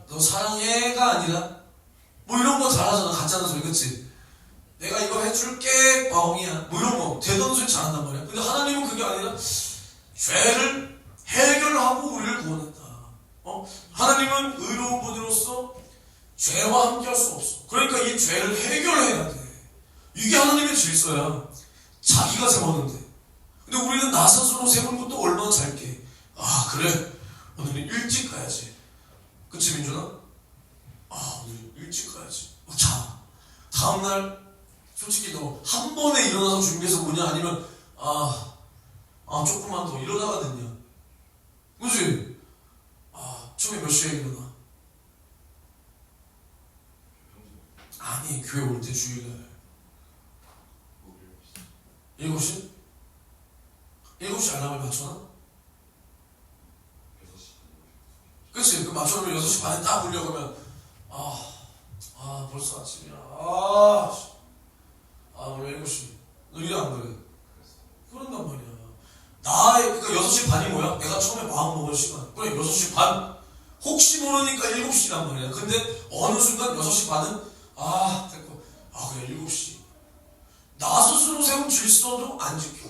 너 사랑해가 아니라 뭐 이런 거 잘하잖아. 가짜는 소리. 그치? 내가 이거 해줄게 바옹이야 뭐 이런 거 되던 소리 잘한단 말이야. 근데 하나님은 그게 아니라 죄를 해결하고 우리를 구원했다. 하나님은 의로운 분으로서 죄와 함께할 수 없어. 그러니까 이 죄를 해결해야 돼. 이게 하나님의 질서야. 자기가 세웠는데. 근데 우리는 나 스스로 세운 것도 얼마나 잘게. 그래, 오늘은 일찍 가야지. 그치 민준아? 오늘 일찍 가야지. 자, 다음날 솔직히 너 한 번에 일어나서 준비해서 오냐? 아니면 조금만 더 이러다가 됐냐? 그치? 처음에 몇 시에 일어나? 아니, 교회 올 때 주일날 7시? 7시 알람을 맞춰놔? 그치? 그 맞춰놓으면 6시 반에 딱 울려. 그러면 벌써 아침이야. 오늘 7시. 6시 반이 뭐야? 내가 처음에 마음 먹을 시간. 그래, 6시 반. 혹시 모르니까 7시란 말이야. 근데 어느 순간 6시 반은 됐고. 그래, 7시. 나 스스로 세운 질서도 안 지켜.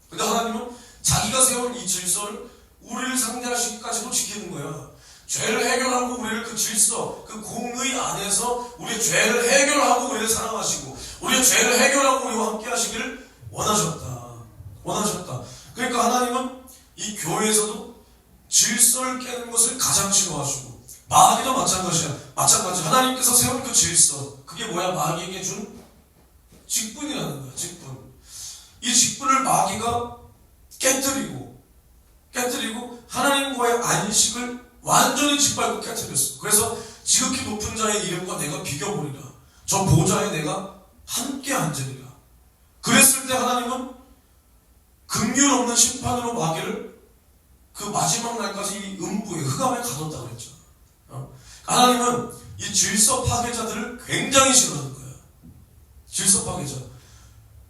근데 하나님은 자기가 세운 이 질서를 우리를 상대하시기까지도 지키는 거야. 죄를 해결하고 우리를 그 질서, 그 공의 안에서 우리의 죄를 해결하고 우리를 사랑하시고 우리의 죄를 해결하고 우리와 함께 하시기를 원하셨다. 그러니까 하나님은 이 교회에서도 질서를 깨는 것을 가장 싫어하시고 마귀도 마찬가지. 하나님께서 세운 그 질서, 그게 뭐야? 마귀에게 준 직분이라는 거야. 직분. 이 직분을 마귀가 깨뜨리고 하나님과의 안식을 완전히 짓밟고 깨뜨렸어. 그래서 지극히 높은 자의 이름과 내가 비겨보리라. 저 보좌에 내가 함께 앉으리라. 그랬을 때 하나님은 긍휼 없는 심판으로 마귀를 그 마지막 날까지 이 음부에 흑암에 가뒀다 그랬죠. 하나님은 이 질서 파괴자들을 굉장히 싫어하는 거야. 질서 파괴자.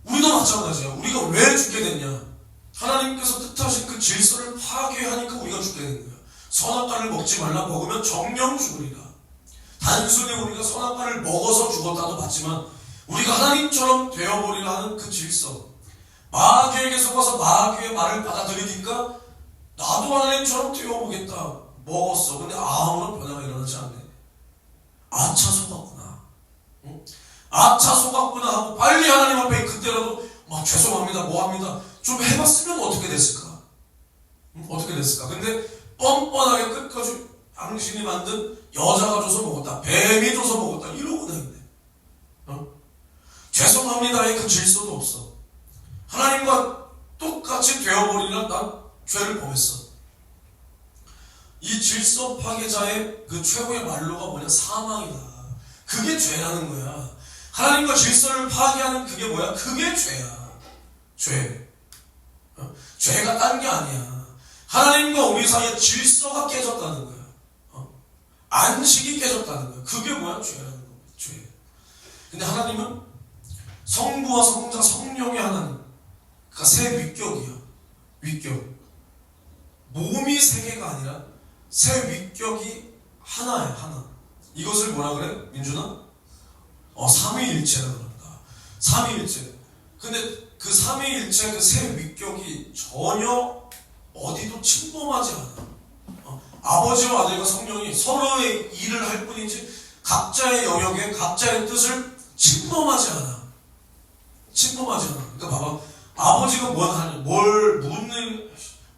우리도 마찬가지야. 우리가 왜 죽게 됐냐? 하나님께서 뜻하신 그 질서를 파괴하니까 우리가 죽게 된 거야. 선악과를 먹지 말라. 먹으면 정령 죽으리라. 단순히 우리가 선악과를 먹어서 죽었다도 맞지만 우리가 하나님처럼 되어버리라 하는 그 질서, 마귀에게 속아서 마귀의 말을 받아들이니까 나도 하나님처럼 되어보겠다. 먹었어. 근데 아무런 변화가 일어나지 않네. 아차 속았구나. 응? 아차 속았구나 하고 빨리 하나님 앞에 그때라도 죄송합니다. 뭐합니다. 좀 해봤으면 어떻게 됐을까? 어떻게 됐을까? 근데 뻔뻔하게 끝까지 당신이 만든 여자가 줘서 먹었다. 뱀이 줘서 먹었다. 이러고 다니네. 죄송합니다의 그 질서도 없어. 하나님과 똑같이 되어버리라. 난 죄를 범했어. 이 질서 파괴자의 그 최고의 말로가 뭐냐? 사망이다. 그게 죄라는 거야. 하나님과 질서를 파괴하는 그게 뭐야? 그게 죄야. 죄. 죄가 딴 게 아니야. 하나님과 우리 사이에 질서가 깨졌다는 거야. 안식이 깨졌다는 거야. 그게 뭐야? 죄라는 거야. 죄. 근데 하나님은 성부와 성자 성령의 하나님. 그러니까 새 위격이야. 위격. 몸이 세 개가 아니라 새 위격이 하나야. 하나. 이것을 뭐라 그래? 민준아? 삼위일체라고 그런다. 삼위일체. 근데 그 삼위일체 그 새 위격이 전혀 어디도 침범하지 않아. 아버지와 아들과 성령이 서로의 일을 할 뿐이지 각자의 영역에 각자의 뜻을 침범하지 않아. 그러니까 봐봐. 아버지가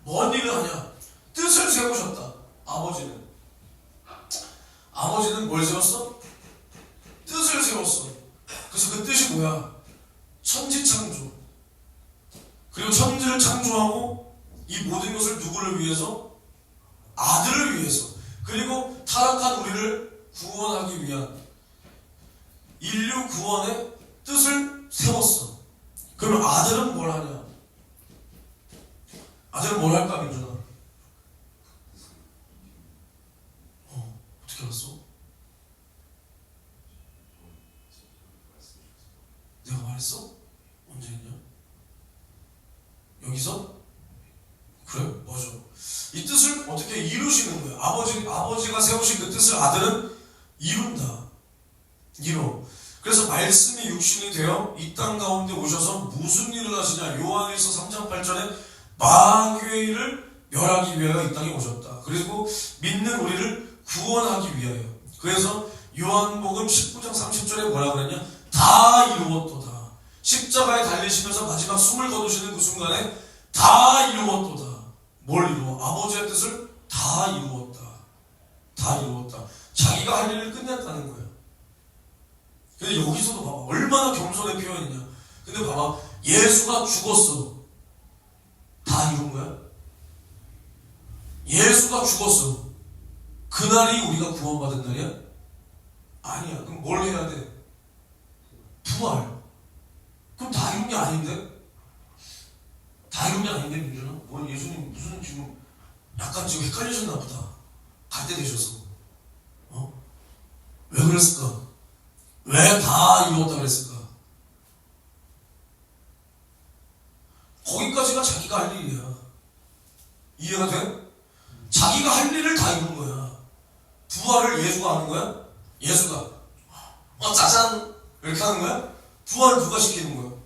뭔 일을 하냐? 뜻을 세우셨다. 아버지는 뭘 세웠어? 뜻을 세웠어. 그래서 그 뜻이 뭐야? 천지창조. 그리고 천지를 창조하고 이 모든 것을 누구를 위해서? 아들을 위해서. 그리고 타락한 우리를 구원하기 위한 인류 구원의 뜻을 세웠어. 그러면 아들은 뭘 하냐? 아들은 뭘 할까, 민준아? 어떻게 알았어? 내가 말했어? 언제 했냐? 여기서? 그래, 맞아. 이 뜻을 어떻게 이루시는 거야? 아버지가 세우신 그 뜻을 아들은 이룬다. 그래서 말씀이 육신이 되어 이 땅 가운데 오셔서 무슨 일을 하시냐? 요한일서 3장 8절에 마귀의 일을 멸하기 위하여 이 땅에 오셨다. 그리고 믿는 우리를 구원하기 위하여. 그래서 요한복음 19장 30절에 뭐라 그랬냐? 다 이루었도다. 십자가에 달리시면서 마지막 숨을 거두시는 그 순간에 다 이루었도다. 뭘 이루어? 아버지의 뜻을 다 이루었다. 자기가 할 일을 끝냈다는 거야. 근데 여기서도 봐봐. 얼마나 겸손의 표현이냐. 근데 봐봐. 예수가 죽었어. 다 이룬 거야? 예수가 죽었어. 그날이 우리가 구원받은 날이야? 아니야. 그럼 뭘 해야 돼? 부활. 그럼 다 이룬 게 아닌데? 민준아? 예수님 무슨 지금 약간 지금 헷갈리셨나 보다. 갈 때 되셔서. 왜 그랬을까? 왜 다 이루었다 그랬을까? 거기까지가 자기가 할 일이야. 이해가 돼? 자기가 할 일을 다 이룬 거야. 부활을 예수가 하는 거야? 예수가 짜잔 이렇게 하는 거야? 부활을 누가 시키는 거야?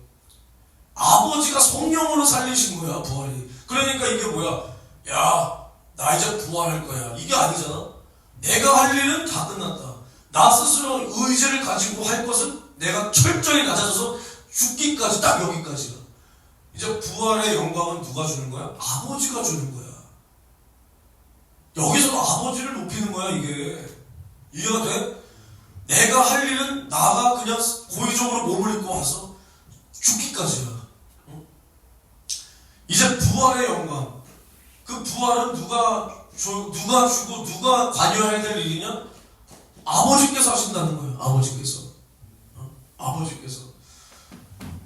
아버지가 성령으로 살리신 거야, 부활이. 그러니까 이게 뭐야? 야, 나 이제 부활할 거야. 이게 아니잖아. 내가 할 일은 다 끝났다. 나 스스로 의지를 가지고 할 것은 내가 철저히 낮아져서 죽기까지, 딱 여기까지야. 이제 부활의 영광은 누가 주는 거야? 아버지가 주는 거야. 여기서도 아버지를 높이는 거야, 이게. 이해가 돼? 내가 할 일은 나가 그냥 고의적으로 몸을 입고 와서 죽기까지야. 이제 부활의 영광. 그 부활은 누가 주고 누가 관여해야 될 일이냐? 아버지께서 하신다는 거예요. 아버지께서. 아버지께서.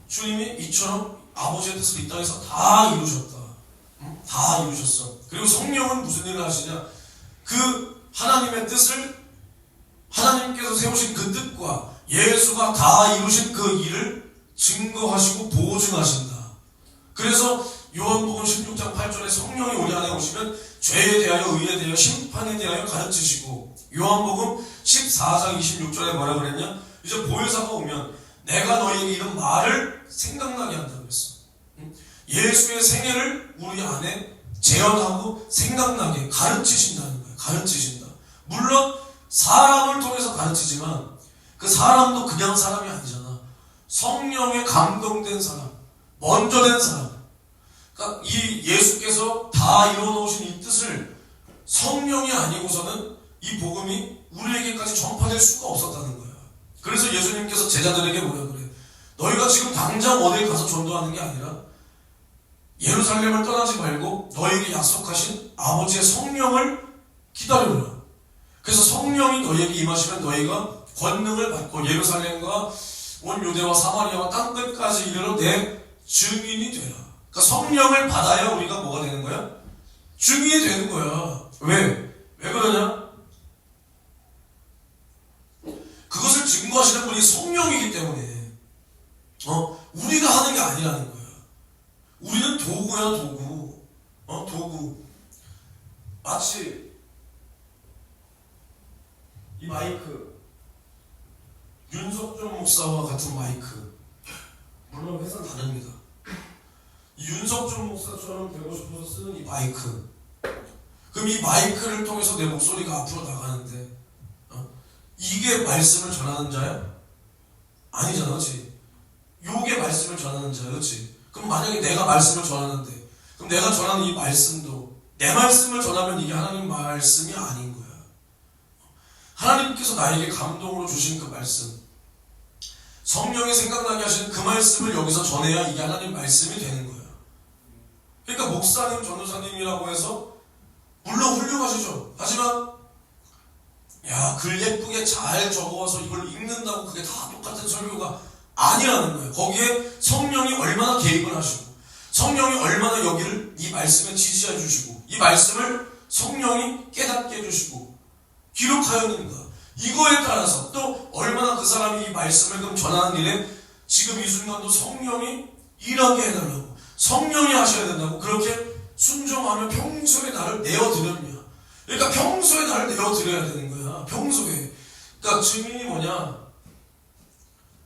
주님이 이처럼 아버지의 뜻을 이 땅에서 다 이루셨다. 다 이루셨어. 그리고 성령은 무슨 일을 하시냐? 그 하나님의 뜻을, 하나님께서 세우신 그 뜻과 예수가 다 이루신 그 일을 증거하시고 보증하신다. 그래서 요한복음 16장 8절에 성령이 우리 안에 오시면 죄에 대하여, 의에 대하여, 심판에 대하여 가르치시고, 요한복음 14장 26절에 뭐라 그랬냐? 이제 보혜사가 오면 내가 너희에게 이런 말을 생각나게 한다고 했어. 예수의 생애를 우리 안에 재현하고 생각나게 가르치신다는 거예요. 가르치신다. 물론 사람을 통해서 가르치지만 그 사람도 그냥 사람이 아니잖아. 성령에 감동된 사람, 먼저 된 사람. 그러니까 이 예수께서 다 이루어놓으신 이 뜻을 성령이 아니고서는 이 복음이 우리에게까지 전파될 수가 없었다는 거야. 그래서 예수님께서 제자들에게 뭐라 그래? 너희가 지금 당장 어딜 가서 전도하는 게 아니라 예루살렘을 떠나지 말고 너에게 약속하신 아버지의 성령을 기다려라. 그래서 성령이 너희에게 임하시면 너희가 권능을 받고 예루살렘과 온 유대와 사마리아와 땅끝까지 이르러 내 증인이 되라. 그러니까 성령을 받아야 우리가 뭐가 되는 거야? 증인이 되는 거야. 왜? 왜 그러냐? 그것을 증거하시는 분이 성령이기 때문에 우리가 하는 게 아니라는 거야. 우리는 도구야, 도구. 도구. 마치 이 마이크, 윤석준 목사와 같은 마이크. 물론 회사는 다릅니다. 이 윤석준 목사처럼 되고 싶어서 쓰는 이 마이크. 그럼 이 마이크를 통해서 내 목소리가 앞으로 나가는데 이게 말씀을 전하는 자야? 아니잖아, 그렇지? 요게 말씀을 전하는 자야, 그렇지? 그럼 만약에 내가 말씀을 전하는데, 그럼 내가 전하는 이 말씀도 내 말씀을 전하면 이게 하나님 말씀이 아닌 거야. 하나님께서 나에게 감동으로 주신 그 말씀, 성령이 생각나게 하신 그 말씀을 여기서 전해야 이게 하나님 말씀이 되는 거야. 그러니까 목사님, 전도사님이라고 해서 물론 훌륭하시죠. 하지만 글 예쁘게 잘 적어서 이걸 읽는다고 그게 다 똑같은 설교가 아니라는 거예요. 거기에 성령이 얼마나 개입을 하시고 성령이 얼마나 여기를 이 말씀에 지시해 주시고 이 말씀을 성령이 깨닫게 해주시고 기록하였는가, 이거에 따라서 또 얼마나 그 사람이 이 말씀을 그럼 전하는 일에 지금 이 순간도 성령이 일하게 해달라고, 성령이 하셔야 된다고 그렇게 순종하며 평소에 나를 내어드렸냐. 그러니까 평소에 나를 내어드려야 되는 거야. 평소에. 그러니까 증인이 뭐냐?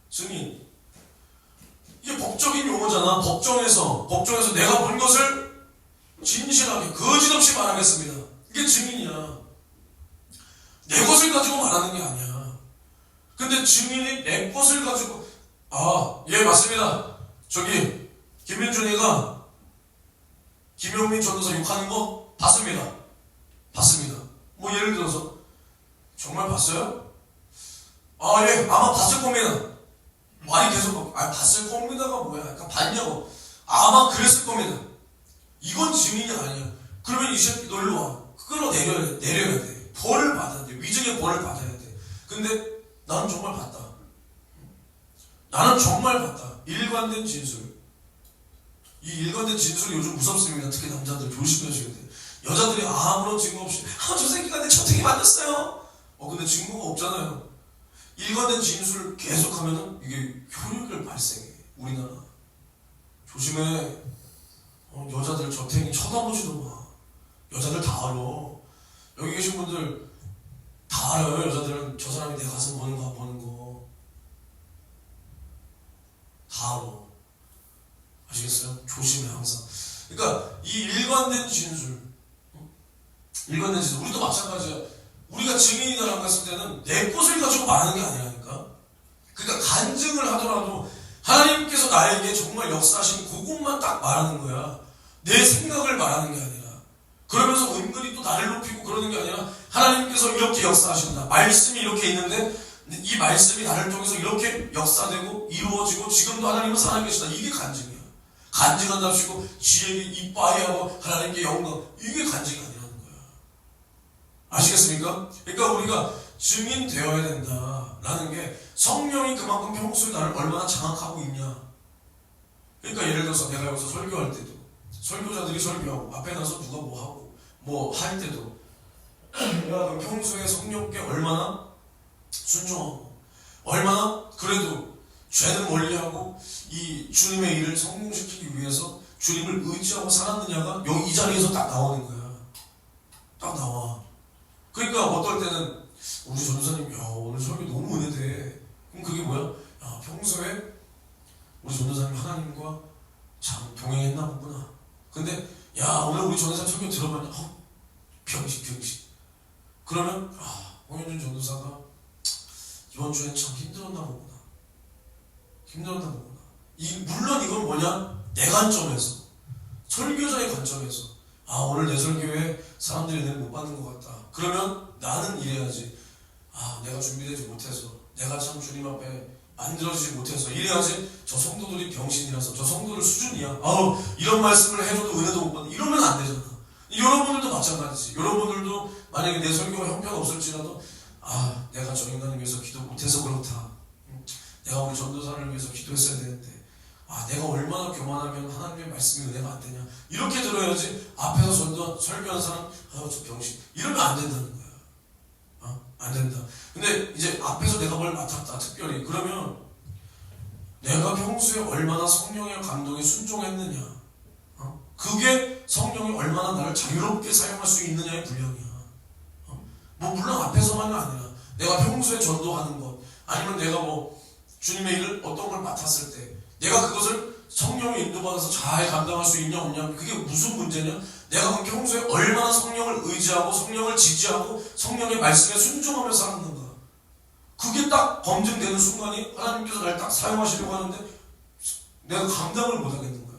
증인. 이게 법적인 용어잖아. 법정에서 내가 본 것을 진실하게 거짓없이 말하겠습니다. 이게 증인이야. 내 것을 가지고 말하는 게 아니야. 근데 증인이 내 것을 가지고 예 맞습니다. 저기 김민준이가 김용민 전도사 욕하는 거 봤습니다. 뭐 예를 들어서 정말 봤어요? 예 아마 봤을 겁니다. 말이 계속 봤을 겁니다가 뭐야? 약간 봤냐고. 아마 그랬을 겁니다. 이건 증인이 아니야. 그러면 이 새끼 너 일로 와. 끌어내려야 돼. 벌을 받아야 돼. 위증의 벌을 받아야 돼. 근데 나는 정말 봤다. 나는 정말 봤다. 일관된 진술. 이 일관된 진술이 요즘 무섭습니다. 특히 남자들 조심하셔야 돼. 여자들이 아무런 증거 없이 저 새끼가 내 첫등이 맞았어요. 근데 증거가 없잖아요. 일관된 진술을 계속하면은 이게 효력을 발생해. 우리나라 조심해. 여자들 저탱이 쳐다보지도 마. 여자들 다 알아. 여기 계신 분들 다 알아요. 여자들은 저 사람이 내 가슴 보는 거 다 알아. 아시겠어요? 조심해 항상. 그러니까 이 일관된 진술, 우리도 마찬가지야. 우리가 증인이라고 했을 때는 내 것을 가지고 말하는 게 아니라니까. 그러니까 간증을 하더라도 하나님께서 나에게 정말 역사하신 그것만 딱 말하는 거야. 내 생각을 말하는 게 아니라. 그러면서 은근히 또 나를 높이고 그러는 게 아니라 하나님께서 이렇게 역사하신다. 말씀이 이렇게 있는데 이 말씀이 나를 통해서 이렇게 역사되고 이루어지고 지금도 하나님은 살아계시다. 이게 간증이야. 간증한답시고 지혜에게 이빠이하고 하나님께 영광. 이게 간증이 아니라는 거야. 아시겠습니까? 그러니까 우리가 증인되어야 된다라는 게 성령이 그만큼 평소에 나를 얼마나 장악하고 있냐. 그러니까 예를 들어서 내가 여기서 설교할 때도 설교자들이 설교하고 앞에 나서 누가 뭐 하고 뭐 할 때도 내가 평소에 성령께 얼마나 순종하고 얼마나 그래도 죄는 멀리하고 이 주님의 일을 성공시키기 위해서 주님을 의지하고 살았느냐가 여기 이 자리에서 딱 나오는 거야. 딱 나와. 그러니까 어떨 때는 우리 전도사님 야 오늘 설교 너무 은혜돼. 그럼 그게 뭐야? 야 평소에 우리 전도사님 하나님과 참 동행했나 보구나. 근데 야 오늘 우리 전도사 설교 들어보면 병식 그러면 홍현준 전도사가 이번 주엔 참 힘들었나 보구나. 물론 이건 뭐냐? 내 관점에서 설교자의 관점에서 오늘 내 설교에 사람들이 은혜를 못 받는 것 같다. 그러면 나는 이래야지. 내가 준비되지 못해서 내가 참 주님 앞에 만들어지지 못해서 이래야지. 저 성도들이 병신이라서 저 성도들 수준이야. 이런 말씀을 해줘도 은혜도 못 받는. 이러면 안 되잖아. 여러분들도 마찬가지지. 여러분들도 만약에 내 설교가 형편없을지라도 내가 저 인간을 위해서 기도 못해서 그렇다. 내가 우리 전도사를 위해서 기도했어야 되는데 내가 얼마나 교만하면 하나님의 말씀이 은혜가 안 되냐. 이렇게 들어야지. 앞에서 설교하는 사람 저 병신 이러면 안 된다는 거야. 안 된다. 근데 이제 앞에서 내가 뭘 맡았다 특별히 그러면 내가 평소에 얼마나 성령의 감동에 순종했느냐. 그게 성령이 얼마나 나를 자유롭게 사용할 수 있느냐의 분량이야. 물론 앞에서만이 아니라 내가 평소에 전도하는 것 아니면 내가 주님의 일을 어떤 걸 맡았을 때 내가 그것을 성령의 인도받아서 잘 감당할 수 있냐 없냐. 그게 무슨 문제냐. 내가 그 평소에 얼마나 성령을 의지하고 성령을 지지하고 성령의 말씀에 순종하며 살았는가. 그게 딱 검증되는 순간이 하나님께서 날 딱 사용하시려고 하는데 내가 감당을 못하겠는 거야.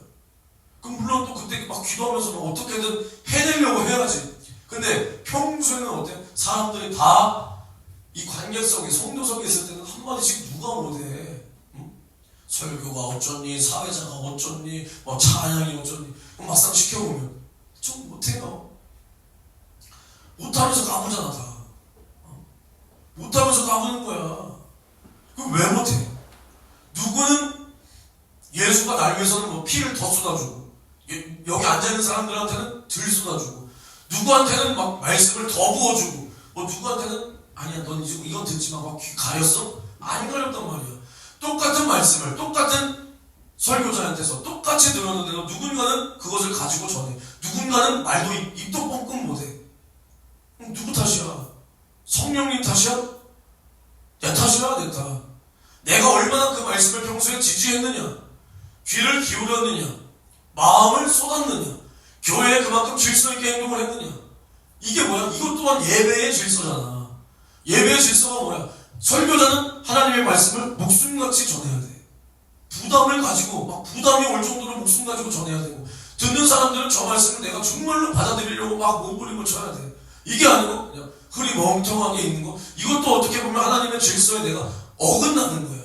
그럼 물론 또 그때 막 기도하면서 어떻게든 해내려고 해야지. 근데 평소에는 어때? 사람들이 다 이 관객석에 성도석에 있을 때는 한마디씩 누가 못해. 설교가 어쩌니, 사회자가 어쩌니, 찬양이 어쩌니. 막상 시켜보면 좀 못해요. 못하면서 까부잖아 다. 못하면서 까부는 거야. 그럼 왜 못해? 누구는 예수가 날 위해서는 피를 더 쏟아주고 여기 앉아있는 사람들한테는 덜 쏟아주고 누구한테는 막 말씀을 더 부어주고 누구한테는 아니야 넌 지금 이건 듣지 마. 막 귀 가렸어? 안 가렸단 말이야. 똑같은 말씀을 똑같은 설교자한테서 똑같이 들었는데도 누군가는 그것을 가지고 전해. 누군가는 말도 입도 뻥끗 못해. 누구 탓이야? 성령님 탓이야? 내 탓이야? 내 탓. 내가 얼마나 그 말씀을 평소에 지지했느냐, 귀를 기울였느냐, 마음을 쏟았느냐, 교회에 그만큼 질서 있게 행동을 했느냐. 이게 뭐야? 이것 또한 예배의 질서잖아. 예배의 질서가 뭐야? 설교자는 하나님의 말씀을 목숨같이 전해야 돼. 부담을 가지고 막 부담이 올 정도로 목숨 가지고 전해야 되고 듣는 사람들은 저 말씀을 내가 정말로 받아들이려고 막 몸부림을 쳐야 돼. 이게 아니고 그냥 흐리멍텅하게 있는 거. 이것도 어떻게 보면 하나님의 질서에 내가 어긋나는 거야.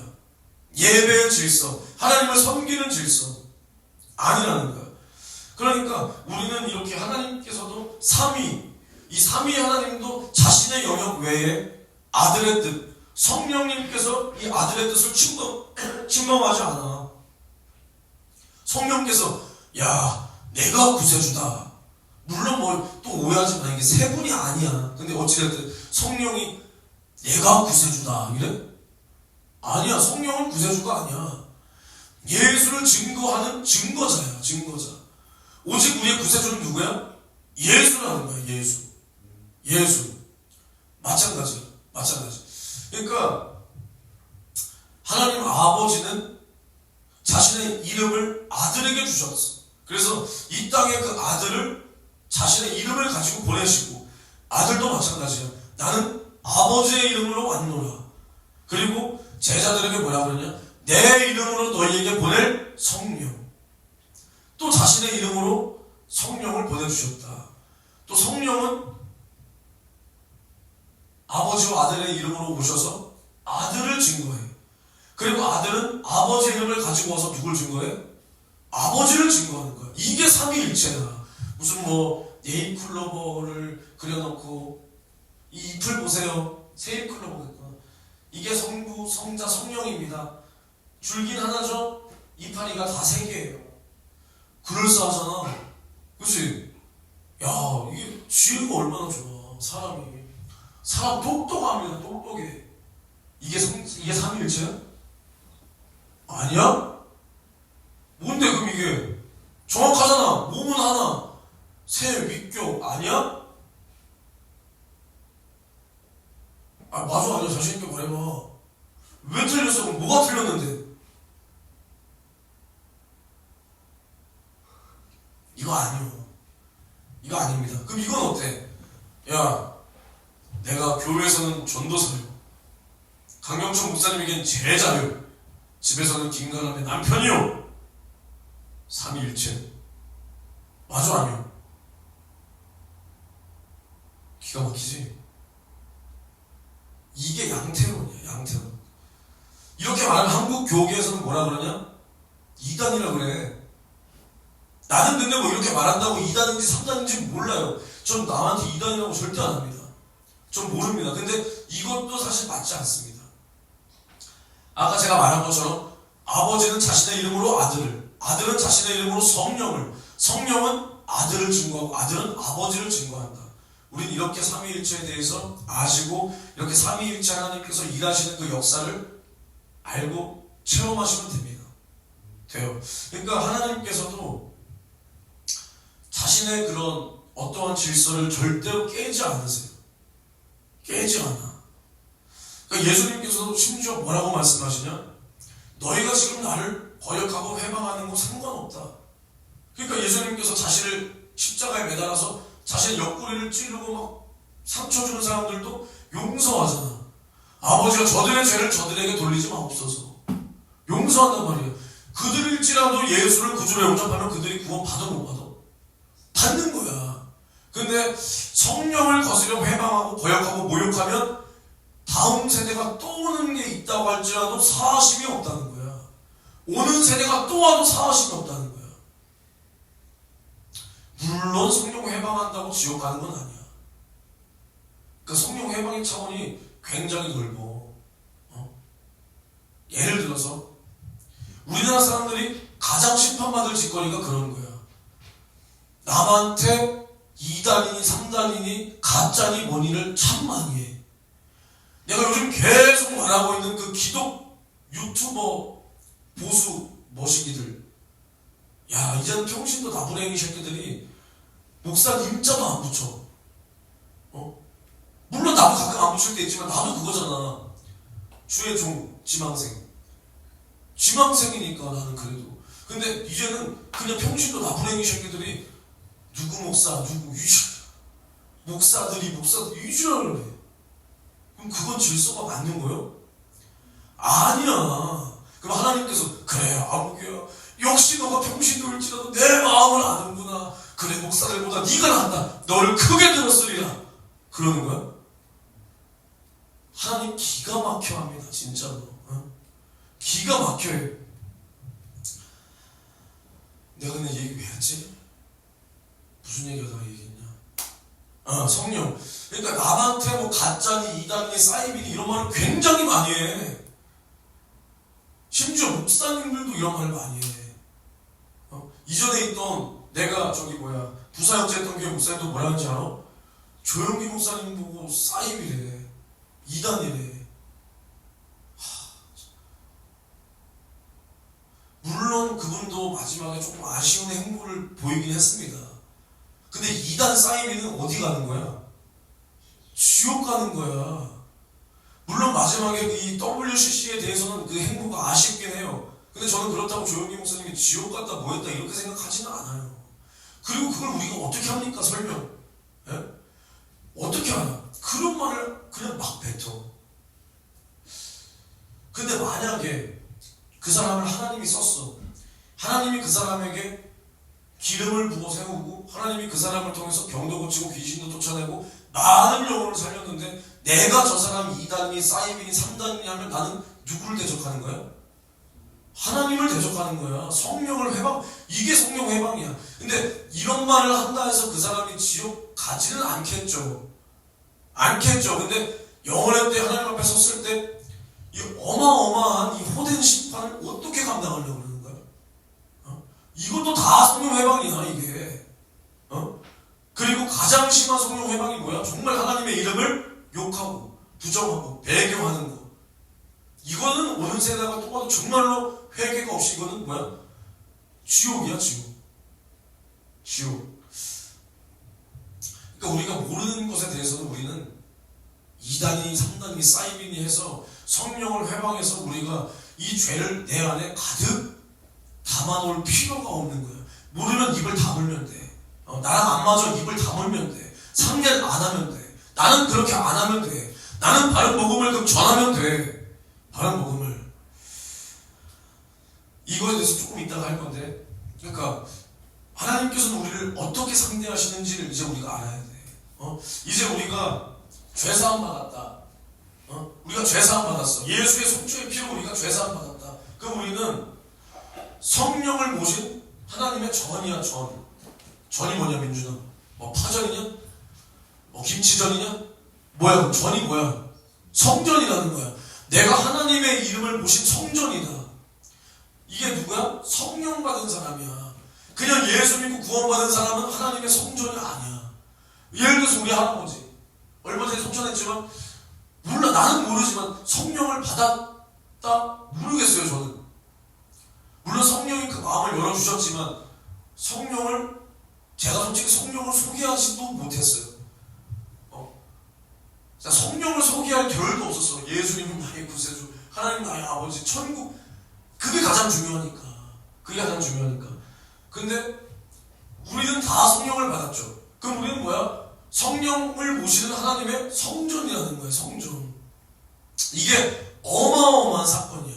예배의 질서, 하나님을 섬기는 질서 아니라는 거야. 그러니까 우리는 이렇게 하나님께서도 이 삼위 하나님도 자신의 영역 외에 아들의 뜻, 성령님께서 이 아들의 뜻을 침범하지 않아. 성령께서 내가 구세주다. 물론 또 오해하지 마. 이게 세 분이 아니야. 근데 어찌됐든 성령이 내가 구세주다 이래? 아니야. 성령은 구세주가 아니야. 예수를 증거하는 증거자야. 증거자. 오직 우리의 구세주는 누구야? 예수라는 거야. 예수. 마찬가지야. 그러니까 하나님 아버지는 자신의 이름을 아들에게 주셨어. 그래서 이 땅에 그 아들을 자신의 이름을 가지고 보내시고, 아들도 마찬가지야. 나는 아버지의 이름으로 왔노라. 그리고 제자들에게 뭐라 그러냐? 내 이름으로 너희에게 보낼 성령. 또 자신의 이름으로 성령을 보내주셨다. 또 성령은 아버지와 아들의 이름으로 오셔서 아들을 증거해. 그리고 아들은 아버지의 이름을 가지고 와서 누굴 증거해? 아버지를 증거하는 거야. 이게 삼위일체야. 무슨 네잎클로버를 그려놓고 이 잎을 보세요. 세잎클로버겠구나. 이게 성부, 성자, 성령입니다. 줄긴 하나죠. 이파리가 다 세 개예요. 그럴싸하잖아. 그치? 야, 이게 지혜가 얼마나 좋아. 사람 똑똑합니다. 똑똑해. 이게 삼위일체야? 아니야? 뭔데 그럼 이게? 정확하잖아. 몸은 하나. 새, 위격 아니야? 맞아 아니야. 자신있게 말해봐. 왜 틀렸어? 그럼 뭐가 틀렸는데? 이거 아닙니다. 그럼 이건 어때? 야, 내가 교회에서는 전도사요, 강경천 목사님에겐 제자요, 집에서는 김가람의 남편이요. 삼위일체. 맞아 아니야? 기가 막히지? 이게 양태론이야. 양태론. 이렇게 말하면 한국 교계에서는 뭐라 그러냐? 이단이라 그래. 나는 근데 이렇게 말한다고 2단인지 3단인지 몰라요. 전 남한테 2단이라고 절대 안 합니다. 전 모릅니다. 근데 이것도 사실 맞지 않습니다. 아까 제가 말한 것처럼 아버지는 자신의 이름으로 아들을, 아들은 자신의 이름으로 성령을, 성령은 아들을 증거하고 아들은 아버지를 증거한다. 우리는 이렇게 삼위일체에 대해서 아시고 이렇게 삼위일체 하나님께서 일하시는 그 역사를 알고 체험하시면 됩니다. 돼요. 그러니까 하나님께서도 자신의 그런 어떠한 질서를 절대로 깨지 않으세요. 깨지 않아. 그러니까 예수님께서도 심지어 뭐라고 말씀하시냐? 너희가 지금 나를 거역하고 회방하는 거 상관없다. 그러니까 예수님께서 자신을 십자가에 매달아서 자신의 옆구리를 찌르고 막 상처 주는 사람들도 용서하잖아. 아버지가 저들의 죄를 저들에게 돌리지 마옵소서. 용서한단 말이에요. 그들일지라도 예수를 구주로 영접하면 그들이 구원 받아 못 받아? 받는 거야. 근데 성령을 거스려 회방하고 거역하고 모욕하면 다음 세대가 또 오는 게 있다고 할지라도 사하심이 없다는 거야. 오는 세대가 또 와도 사하심이 없다는 거야. 물론 성령 회방한다고 지옥 가는 건 아니야. 그러니까 성령 회방의 차원이 굉장히 넓어. 예를 들어서 우리나라 사람들이 가장 심판받을 짓거리가 그런 거야. 남한테 2단이니 3단이니 가짜니 뭐니를 참 많이 해. 내가 요즘 계속 말하고 있는 그 기독 유튜버 보수 머시기들, 야, 이제는 평신도 나부랭이 새끼들이 목사 임자도 안 붙여. 물론 나도 가끔 안 붙일 때 있지만 나도 그거잖아. 주의 종, 지망생이니까 나는 그래도. 근데 이제는 그냥 평신도 나부랭이 새끼들이 누구 목사, 목사들이 유지를 해. 그럼 그건 질서가 맞는 거예요? 아니야. 그럼 하나님께서 그래 아무개야, 역시 너가 평신도일지라도 내 마음을 아는구나. 그래 목사들보다 네가 낫다. 너를 크게 들었으리라. 그러는 거야? 하나님 기가 막혀 합니다. 진짜로. 기가 막혀요. 내가 근데 얘기 왜 했지? 무슨 얘기하다가 얘기했냐? 성령. 그러니까 남한테 가짜니 이단니 사이비니 이런 말을 굉장히 많이 해. 심지어 목사님들도 이런 말을 많이 해. 이전에 있던 내가 부사역자 했던 교회 목사님도 뭐라 하는지 알아? 조영기 목사님 보고 사이비래, 이단이래. 물론 그분도 마지막에 조금 아쉬운 행보를 보이긴 했습니다. 근데 2단 사이비는 어디 가는 거야? 지옥 가는 거야. 물론 마지막에 이 WCC에 대해서는 그 행보가 아쉽긴 해요. 근데 저는 그렇다고 조영기 목사님이 지옥 갔다 뭐했다 이렇게 생각하지는 않아요. 그리고 그걸 우리가 어떻게 합니까? 설명. 예? 어떻게 하냐? 그런 말을 그냥 막 뱉어. 근데 만약에 그 사람을 하나님이 썼어. 하나님이 그 사람에게 기름을 부어 세우고 하나님이 그 사람을 통해서 병도 고치고 귀신도 쫓아내고 많은 영혼을 살렸는데 내가 저 사람이 2단이니 사이비니 3단이니 하면 나는 누구를 대적하는 거야? 하나님을 대적하는 거야. 성령을 회방, 이게 성령 회방이야. 근데 이런 말을 한다 해서 그 사람이 지옥 가지는 않겠죠. 않겠죠. 근데 영원의 때 하나님 앞에 섰을 때 이 어마어마한 이 호된 심판을 어떻게 감당하려고 그러는 거야? 이것도 다 성령 회방이야 이게. 그리고 가장 심한 성령 회방이 뭐야? 정말 하나님의 이름을 욕하고 부정하고 배교하는 거. 이거는 오는 세대가 또 봐도 정말로 회개가 없이 이거는 뭐야? 지옥이야 지옥. 지옥. 그러니까 우리가 모르는 것에 대해서는 우리는 2단이 3단이 사이비니 해서 성령을 회방해서 우리가 이 죄를 내 안에 가득 담아놓을 필요가 없는 거야. 모르면 입을 다물면 돼. 나랑 안 맞아 입을 다물면 돼. 상견 안 하면 돼. 나는 그렇게 안 하면 돼. 나는 바른 복음을 그럼 전하면 돼. 바른 복음을. 이거에 대해서 조금 이따가 할 건데, 그러니까 하나님께서는 우리를 어떻게 상대하시는지를 이제 우리가 알아야 돼. 이제 우리가 죄사함 받았다. 우리가 죄사함 받았어. 예수의 속죄의 피로 우리가 죄사함 받았다. 그럼 우리는 성령을 모신 하나님의 전이야, 전. 전이 뭐냐, 민준아? 뭐 파전이냐? 뭐 김치전이냐? 뭐야, 그럼 전이 뭐야? 성전이라는 거야. 내가 하나님의 이름을 모신 성전이다. 이게 누구야? 성령 받은 사람이야. 그냥 예수 믿고 구원받은 사람은 하나님의 성전이 아니야. 예를 들어서 우리 할아버지 얼마 전에 성전했지만 몰라, 나는 모르지만 성령을 받았다? 모르겠어요 저는. 물론 성령이 그 마음을 열어주셨지만 성령을, 제가 솔직히 성령을 소개하지도 못했어요. 성령을 소개할 겨를도 없었어. 예수님은 나의 구세주, 하나님 나의 아버지, 천국. 그게 가장 중요하니까. 그게 가장 중요하니까. 근데 우리는 다 성령을 받았죠. 그럼 우리는 뭐야? 성령을 모시는 하나님의 성전이라는 거예요. 성전. 이게 어마어마한 사건이야.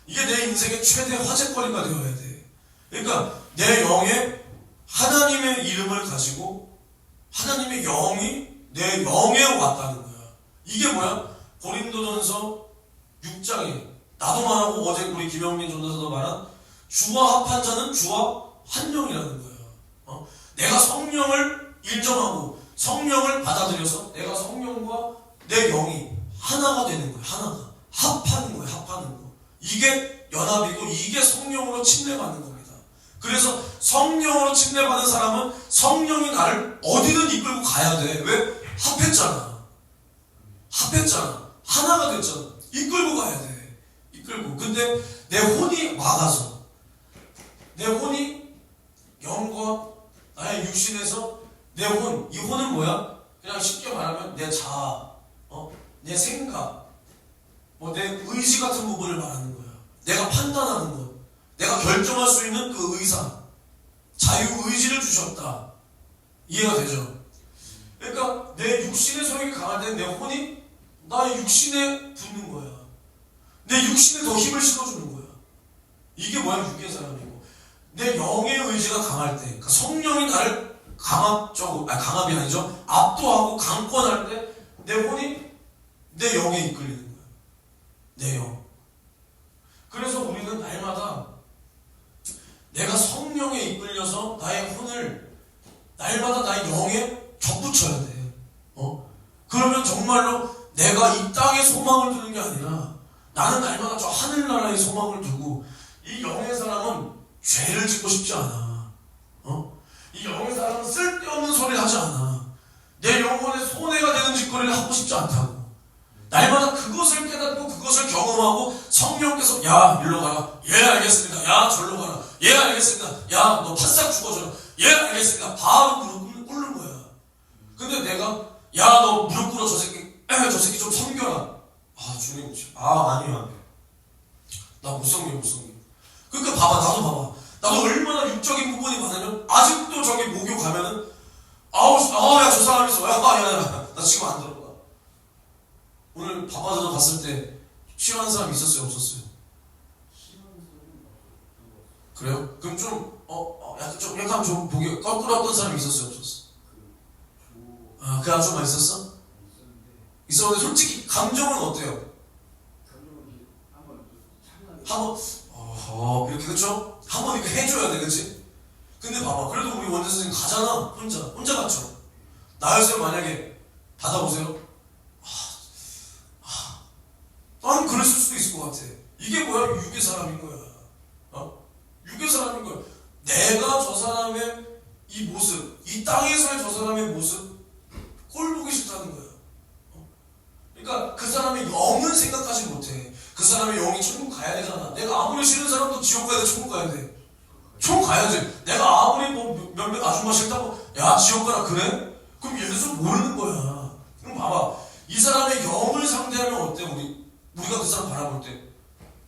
이게 내 인생의 최대 화제거리가 되어야 돼. 그러니까 내 영에 하나님의 이름을 가지고 하나님의 영이 내 영에 왔다는 거야. 이게 뭐야? 고린도전서 6장에 나도 말하고 어제 우리 김영민 전도사도 말한 주와 합한 자는 주와 한 영이라는 거예요. 내가 성령을 인정하고 성령을 받아들여서 내가 성령과 내 영이 하나가 되는 거예요. 하나가. 합하는 거예요. 합하는 거. 이게 연합이고 이게 성령으로 침례받는 겁니다. 그래서 성령으로 침례받은 사람은 성령이 나를 어디든 이끌고 가야 돼. 왜? 합했잖아. 합했잖아. 하나가 됐잖아. 이끌고 가야 돼. 이끌고. 근데 내 혼이 막아서, 내 혼이 영과 나의 육신에서 내 혼, 이 혼은 뭐야? 그냥 쉽게 말하면 내 자아, 내 생각, 뭐 내 의지 같은 부분을 말하는 거야. 내가 판단하는 것, 내가 결정할 수 있는 그 의사, 자유의지를 주셨다. 이해가 되죠? 그러니까 내 육신의 소욕이 강할 때 내 혼이 나의 육신에 붙는 거야. 내 육신에 더 힘을 실어주는 거야. 이게 뭐야? 육의 사람이고. 내 영의 의지가 강할 때, 그러니까 성령이 나를 강압이 아니죠. 압도하고 강권할 때 내 혼이 내 영에 이끌리는 거야. 내 영. 그래서 우리는 날마다 내가 성령에 이끌려서 나의 혼을 날마다 나의 영에 접붙여야 돼. 그러면 정말로 내가 이 땅에 소망을 두는 게 아니라 나는 날마다 저 하늘나라에 소망을 두고, 이 영의 사람은 죄를 짓고 싶지 않아. 이 영의 사람은 쓸데없는 소리를 하지 않아. 내 영혼의 손해가 되는 짓거리를 하고 싶지 않다고. 날마다 그것을 깨닫고 그것을 경험하고 성령께서 야 일로 가라, 예 알겠습니다, 야 절로 가라, 예 알겠습니다, 야 너 바싹 죽어줘라, 예 알겠습니다, 바로 무릎 꿇는 근데 내가 야 너 무릎 꿇어 저 새끼 좀 섬겨라. 아 주님 아니요 나 못 섬겨 못 섬겨. 그러니까 봐봐 나도 얼마나 육적인 부분이 많으면 아직도 저기 목욕 가면은 야 저 사람 있어 야야야 나 지금 안 들어가. 오늘 바빠져서 갔을 때 싫어하는 사람 있었어요 없었어요? 그래요? 그럼 약간 좀 보기 껄끄러웠던 사람이 있었어요 없었어? 그 아줌마 있었어? 있었는데 솔직히 감정은 어때요? 한번 이렇게 그쵸? 한번 이렇게 해줘야 돼 그치? 근데 봐봐 그래도 우리 원재 선생님 가잖아 혼자 갔죠? 나였으면 만약에 받아보세요. 난 그랬을 수도 있을 것 같아. 이게 뭐야? 육의 사람인 거야. 육의 사람인 거야. 내가 저 사람의 이 모습, 이 땅에서의 저 사람의 모습 꼴 보기 싫다는 거야. 그러니까 그 사람의 영은 생각하지 못해. 그 사람의 영이 천국 가야 되잖아. 내가 아무리 싫은 사람도 지옥 가야 돼, 천국 가야 돼. 천국 가야지. 내가 아무리 뭐 몇몇 아줌마 싫다고 야 지옥 가라 그래? 그럼 예수 모르는 거야. 그럼 봐봐. 이 사람의 영을 상대하면 어때? 우리가 그 사람 바라볼 때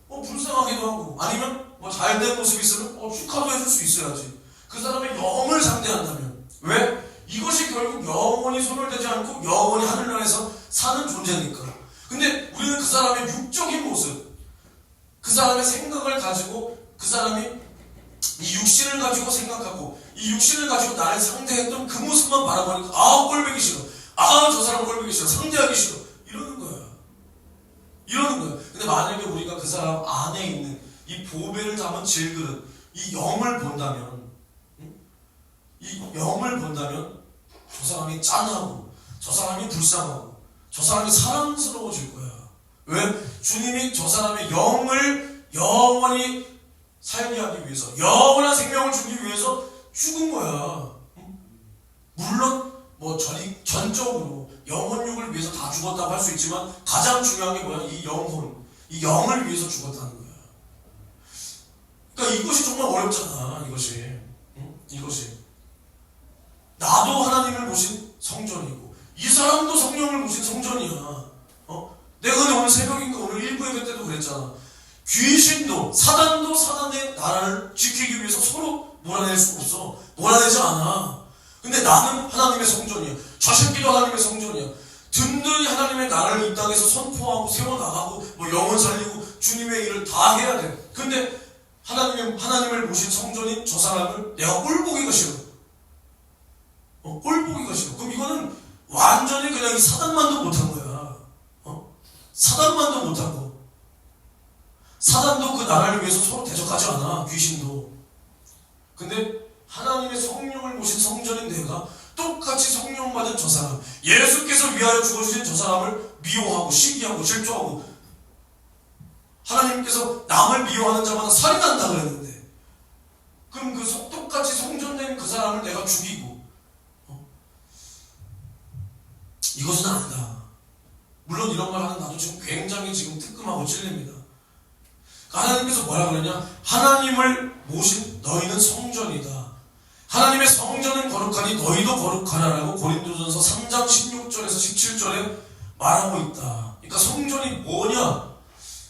불쌍하기도 하고 아니면 뭐 잘된 모습이 있으면 축하도 해줄 수 있어야지. 그 사람의 영을 상대한다면 왜? 이것이 결국 영원히 소멸되지 않고 영원히 하늘나라에서 사는 존재니까. 근데 우리는 그 사람의 육적인 모습, 그 사람의 생각을 가지고 그 사람이 이 육신을 가지고 생각하고 이 육신을 가지고 나를 상대했던 그 모습만 바라보니까 꼴보기 싫어. 저 사람 꼴보기 싫어. 상대하기 싫어. 이러는 거야. 근데 만약에 우리가 그 사람 안에 있는 이 보배를 담은 질그릇, 이 영을 본다면 저 사람이 짠하고 저 사람이 불쌍하고 저 사람이 사랑스러워질 거야. 왜? 주님이 저 사람의 영을 영원히 살게 하기 위해서 영원한 생명을 주기 위해서 죽은 거야. 물론 전적으로 영혼육을 위해서 다 죽었다고 할 수 있지만 가장 중요한 게 뭐야? 이 영혼, 이 영을 위해서 죽었다는 거야. 그러니까 이것이 정말 어렵잖아. 이것이 나도 하나님을 모신 성전이고 이 사람도 성령을 모신 성전이야. 내가 근데 오늘 새벽인가 오늘 일부 예배 때도 그랬잖아. 귀신도 사단도 사단의 나라를 지키기 위해서 서로 몰아낼 수 없어. 몰아내지 않아. 근데 나는 하나님의 성전이야. 저 새끼도 하나님의 성전이야. 든든히 하나님의 나라를 이 땅에서 선포하고 세워나가고 영혼 살리고 주님의 일을 다 해야 돼. 근데 하나님을 모신 성전인 저 사람을 내가 꼴보기가 싫어. 꼴보기가 싫어. 그럼 이거는 완전히 그냥 이 사단만도 못한 거야. 사단만도 못한 거. 사단도 그 나라를 위해서 서로 대적하지 않아. 귀신도. 근데 하나님의 성령을 모신 성전인 내가 똑같이 성령 받은 저 사람, 예수께서 위하여 죽어주신 저 사람을 미워하고 시기하고 질투하고 하나님께서 남을 미워하는 자마다 살인한다 그랬는데 그럼 똑같이 성전된 그 사람을 내가 죽이고 이것은 아니다. 물론 이런 말 하는 나도 지금 굉장히 지금 뜨끔하고 찔립니다. 하나님께서 뭐라 그러냐? 하나님을 모신 너희는 성전이다. 하나님의 성전은 거룩하니 너희도 거룩하라라고 고린도전서 3장 16절에서 17절에 말하고 있다. 그러니까 성전이 뭐냐?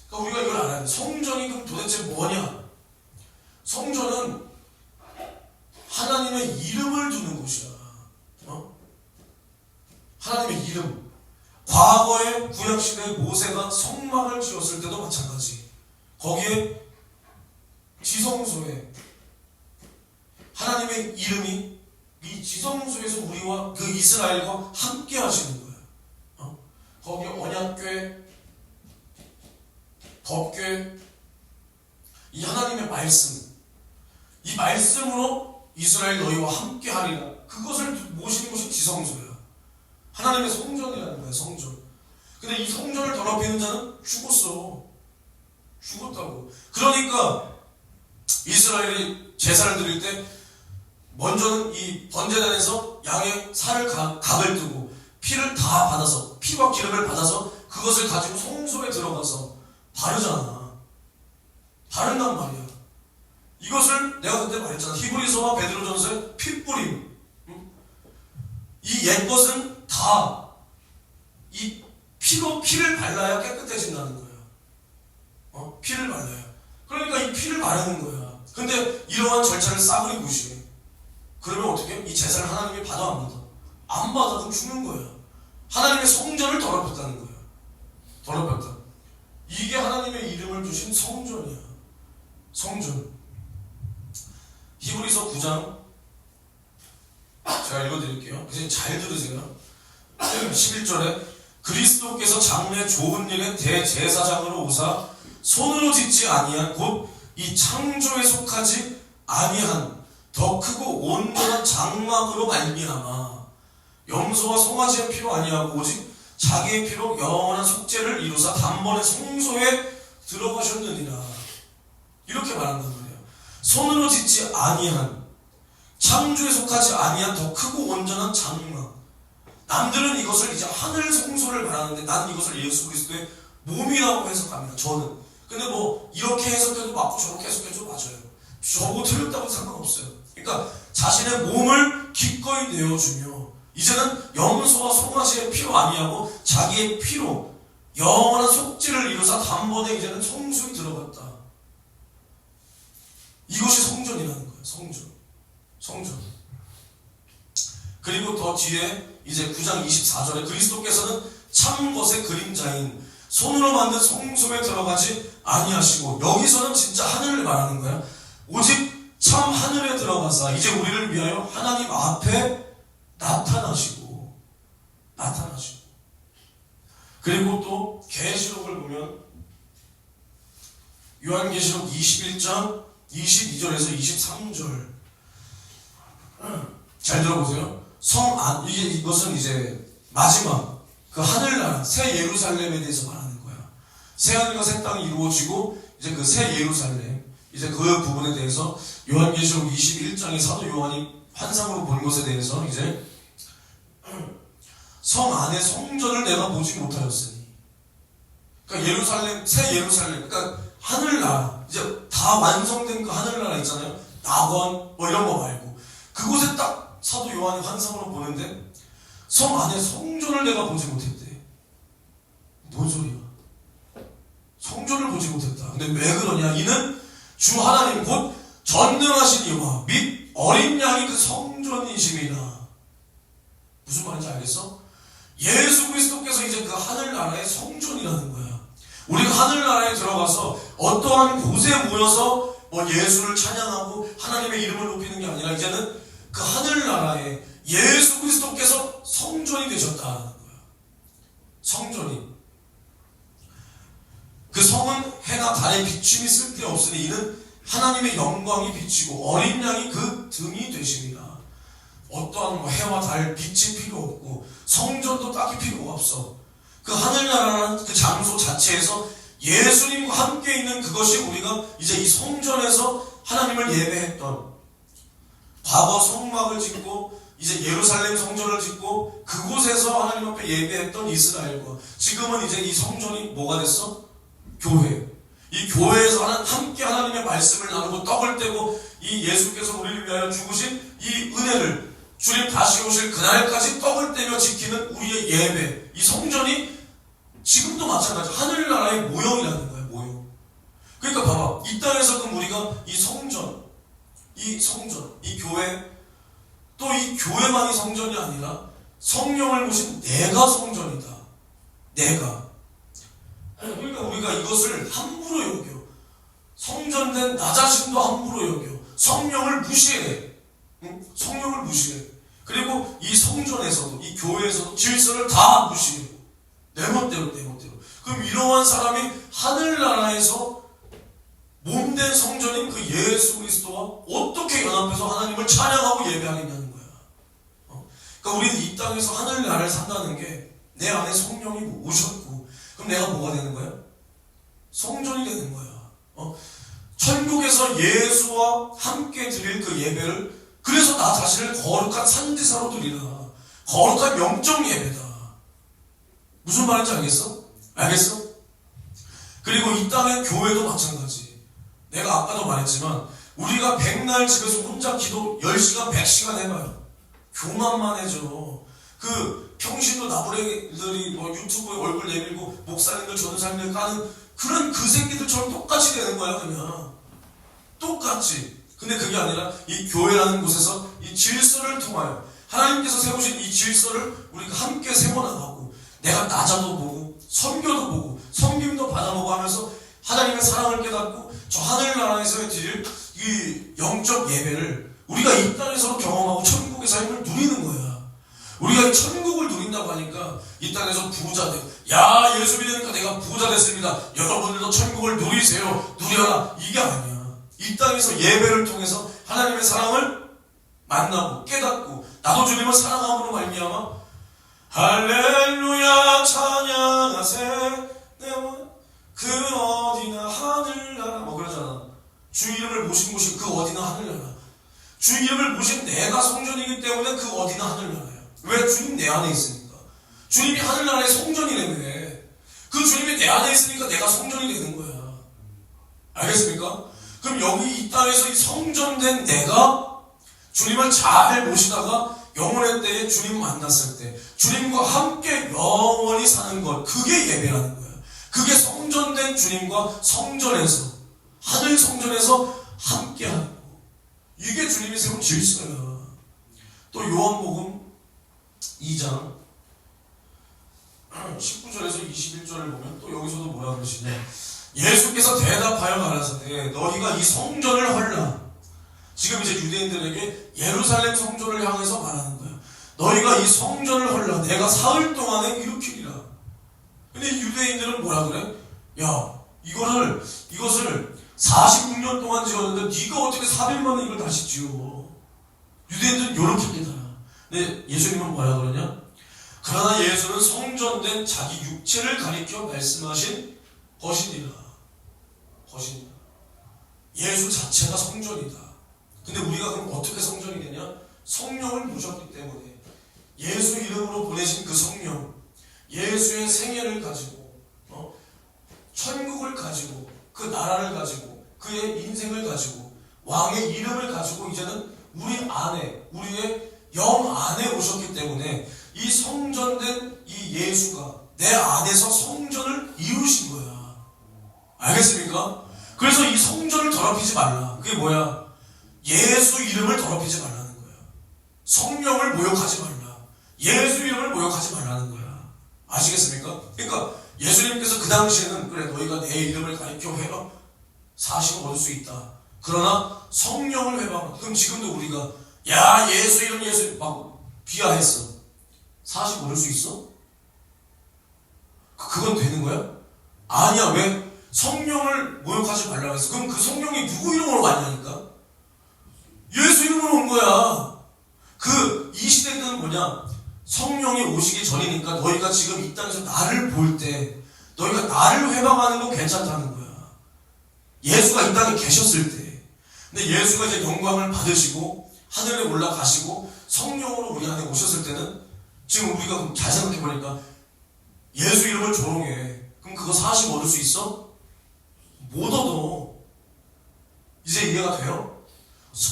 그러니까 우리가 이걸 알아야 돼. 성전이 그럼 도대체 뭐냐? 성전은 하나님의 이름을 두는 곳이야. 하나님의 이름. 과거에 구약시대에 모세가 성막을 지었을 때도 마찬가지. 거기에 지성소에 하나님의 이름이 이 지성소에서 우리와 그 이스라엘과 함께 하시는 거야. 거기에 언약궤, 법궤, 이 하나님의 말씀, 이 말씀으로 이스라엘 너희와 함께 하리라. 그것을 모시는 것이 지성소야. 하나님의 성전이라는 거야. 성전. 근데 이 성전을 더럽히는 자는 죽었다고. 그러니까 이스라엘이 제사를 드릴 때 먼저는 이 번제단에서 양의 살을 각을 뜨고 피를 다 받아서 피와 기름을 받아서 그것을 가지고 성소에 들어가서 바르잖아. 바른단 말이야. 이것을 내가 그때 말했잖아. 히브리서와 베드로전서의 핏뿌림. 이 옛것은 다 이 피를 발라야 깨끗해진다는 거예요. 피를 발라야. 그러니까 이 피를 바르는 거야. 근데 이러한 절차를 싸그리 무시해. 그러면 어떻게? 이 제사를 하나님이 받아 안 받아? 안 받아. 그럼 죽는 거야. 하나님의 성전을 더럽혔다는 거야. 더럽혔다. 이게 하나님의 이름을 두신 성전이야. 성전. 히브리서 9장 제가 읽어드릴게요. 그래서 잘 들으세요. 11절에 그리스도께서 장래 좋은 일의 대제사장으로 오사 손으로 짓지 아니한 곧 이 창조에 속하지 아니한 더 크고 온전한 장막으로 말미암아 염소와 송아지의 피로 아니하고 오직 자기의 피로 영원한 속죄를 이루사 단번에 성소에 들어가셨느니라. 이렇게 말한단 말이에요. 손으로 짓지 아니한 창조에 속하지 아니한 더 크고 온전한 장막. 남들은 이것을 이제 하늘 성소를 말하는데 나는 이것을 예수 그리스도의 몸이라고 해석합니다. 저는. 근데 뭐 이렇게 해석해도 맞고 저렇게 해석해도 맞아요. 저거 틀렸다고 상관없어요. 그러니까 자신의 몸을 기꺼이 내어주며 이제는 염소와 송아지의 피로 아니하고 자기의 피로 영원한 속죄를 이루사 단번에 이제는 성소에 들어갔다. 이것이 성전이라는 거예요. 성전. 그리고 더 뒤에 이제 9장 24절에 그리스도께서는 참 것의 그림자인 손으로 만든 성소에 들어가지 아니하시고, 여기서는 진짜 하늘을 말하는 거야. 오직 참 하늘에 들어가사 이제 우리를 위하여 하나님 앞에 나타나시고. 그리고 또 계시록을 보면 요한계시록 21장 22절에서 23절 잘 들어보세요. 이것은 이제 마지막 그 하늘나라 새 예루살렘에 대해서 말하는 거야. 새 하늘과 새 땅이 이루어지고 이제 그 새 예루살렘, 이제 그 부분에 대해서 요한계시록 21장에 사도 요한이 환상으로 본 것에 대해서 이제 성 안에 성전을 내가 보지 못하였으니, 그러니까 예루살렘, 새 예루살렘, 그러니까 하늘나라, 이제 다 완성된 그 하늘나라 있잖아요. 낙원 뭐 이런 거 말고 그곳에 딱 사도 요한이 환상으로 보는데 성 안에 성전을 내가 보지 못했대. 뭔 소리야? 성전을 보지 못했다. 근데 왜 그러냐? 이는 주 하나님 곧 전능하신 이와 및 어린 양이 그 성전이심이라. 무슨 말인지 알겠어? 예수 그리스도께서 이제 그 하늘나라의 성전이라는 거야. 우리가 하늘나라에 들어가서 어떠한 곳에 모여서 뭐 예수를 찬양하고 하나님의 이름을 높이는 게 아니라 이제는 그 하늘나라에 예수 그리스도께서 성전이 되셨다는 거야. 성전이. 그 성은 해나 달의 비춤이 쓸데없으니 이는 하나님의 영광이 비치고 어린 양이 그 등이 되십니다. 어떠한 뭐 해와 달 빛이 필요 없고 성전도 딱히 필요가 없어. 그 하늘나라라는 그 장소 자체에서 예수님과 함께 있는 그것이 우리가 이제 이 성전에서 하나님을 예배했던, 과거 성막을 짓고 이제 예루살렘 성전을 짓고 그곳에서 하나님 앞에 예배했던 이스라엘과 지금은 이제 이 성전이 뭐가 됐어? 교회. 이 교회에서 함께 하나님의 말씀을 나누고 떡을 떼고 이 예수께서 우리를 위하여 죽으신 이 은혜를, 주님 다시 오실 그날까지 떡을 떼며 지키는 우리의 예배, 이 성전이 지금도 마찬가지 하늘나라의 모형이라는 거예요. 모형. 그러니까 봐봐, 이 땅에서 그럼 우리가 이 성전, 이 교회, 또 이 교회만이 성전이 아니라 성령을 모신 내가 성전이다. 내가. 그러니까 우리가 이것을 함부로 여겨. 성전된 나 자신도 함부로 여겨. 성령을 무시해. 성령을 무시해. 그리고 이 성전에서도, 이 교회에서도 질서를 다 무시해. 내 멋대로. 그럼 이러한 사람이 하늘나라에서 몸된 성전인 그 예수 그리스도와 어떻게 연합해서 하나님을 찬양하고 예배하겠냐는 거야. 그러니까 우리는 이 땅에서 하늘나라를 산다는 게 내 안에 성령이 오셨고, 그럼 내가 뭐가 되는 거야? 성전이 되는 거야. 천국에서 예수와 함께 드릴 그 예배를, 그래서 나 자신을 거룩한 산지사로 드리라. 거룩한 영적 예배다. 무슨 말인지 알겠어? 그리고 이 땅의 교회도 마찬가지. 내가 아까도 말했지만 우리가 백날 집에서 혼자 기도 10시간 100시간 해봐요. 교만만 해줘. 그 평신도 나부랭이들이 뭐 유튜브에 얼굴 내밀고 목사님들 전도사님들 까는 그런 그 새끼들처럼 똑같이 되는 거야. 그냥 똑같이. 근데 그게 아니라 이 교회라는 곳에서 이 질서를 통하여 하나님께서 세우신 이 질서를 우리가 함께 세워나가고, 내가 낮아도 보고 섬겨도 보고 섬김도 받아보고 하면서 하나님의 사랑을 깨닫고 저 하늘나라에서의 드릴 이 영적 예배를 우리가 이 땅에서 경험하고 천국의 삶을 누리는 거야. 우리가 이 천국을 누린다고 하니까 이 땅에서 부자 돼. 야, 예수 믿으니까 내가 부자 됐습니다. 여러분들도 천국을 누리세요. 누려라. 이게 아니야. 이 땅에서 예배를 통해서 하나님의 사랑을 만나고 깨닫고, 나도 주님을 사랑함으로 말미암아 할렐루야 찬양하세 그 어디나 하늘나라 뭐 그러잖아. 주 이름을 모신 곳이 그 어디나 하늘나라. 주 이름을 모신 내가 성전이기 때문에 그 어디나 하늘나라야. 왜? 주님 내 안에 있으니까. 주님이 하늘나라의 성전이라며. 그 주님이 내 안에 있으니까 내가 성전이 되는 거야. 알겠습니까? 그럼 여기 이 땅에서 이 성전된 내가 주님을 잘 모시다가 영원의 때에 주님 만났을 때 주님과 함께 영원히 사는 것, 그게 예배라는 거야. 그게 성전된 주님과 성전에서, 하늘 성전에서 함께 하는 거. 이게 주님이 세운 질서야. 또 요한복음 2장 19절에서 21절을 보면 또 여기서도 뭐라 그러시냐. 예수께서 대답하여 가라사대 너희가 이 성전을 헐라. 지금 이제 유대인들에게 예루살렘 성전을 향해서 말하는 거야. 너희가 이 성전을 헐라. 내가 사흘 동안에 일으키리라. 근데 유대인들은 뭐라 그래? 야, 이것을 46년 동안 지었는데 네가 어떻게 4일 만에 이걸 다시 지어? 유대인들은 이렇게 깨달아. 근데 예수님은 뭐라 그러냐? 그러나 예수는 성전된 자기 육체를 가리켜 말씀하신 것이니라. 것이니라. 예수 자체가 성전이다. 근데 우리가 그럼 어떻게 성전이 되냐? 성령을 모셨기 때문에 예수 이름으로 보내신 그 성령, 예수의 생애를 가지고 천국을 가지고 그 나라를 가지고 그의 인생을 가지고 왕의 이름을 가지고 이제는 우리 안에, 우리의 영 안에 오셨기 때문에 이 성전된 이 예수가 내 안에서 성전을 이루신 거야. 알겠습니까? 그래서 이 성전을 더럽히지 말라. 그게 뭐야? 예수 이름을 더럽히지 말라는 거야. 성령을 모욕하지 말라. 예수 이름을 모욕하지 말라는 거야. 아시겠습니까? 그러니까 예수님께서 그 당시에는 그래 너희가 내 이름을 가리켜 회방 40을 얻을 수 있다. 그러나 성령을 회방한다. 그럼 지금도 우리가 야 예수 이름 예수 막 비하했어. 40 얻을 수 있어? 그건 되는 거야? 아니야. 왜? 성령을 모욕하지 말라고 했어. 그럼 그 성령이 누구 이름으로 왔냐니까? 예수 이름으로 온 거야. 이 시대는 뭐냐? 성령이 오시기 전이니까 너희가 지금 이 땅에서 나를 볼 때 너희가 나를 회방하는 건 괜찮다는 거야. 예수가 이 땅에 계셨을 때. 근데 예수가 이제 영광을 받으시고 하늘에 올라가시고 성령으로 우리 안에 오셨을 때는 지금 우리가 잘 생각해보니까 예수 이름을 조롱해. 그럼 그거 40 얻을 수 있어? 못 얻어. 이제 이해가 돼요?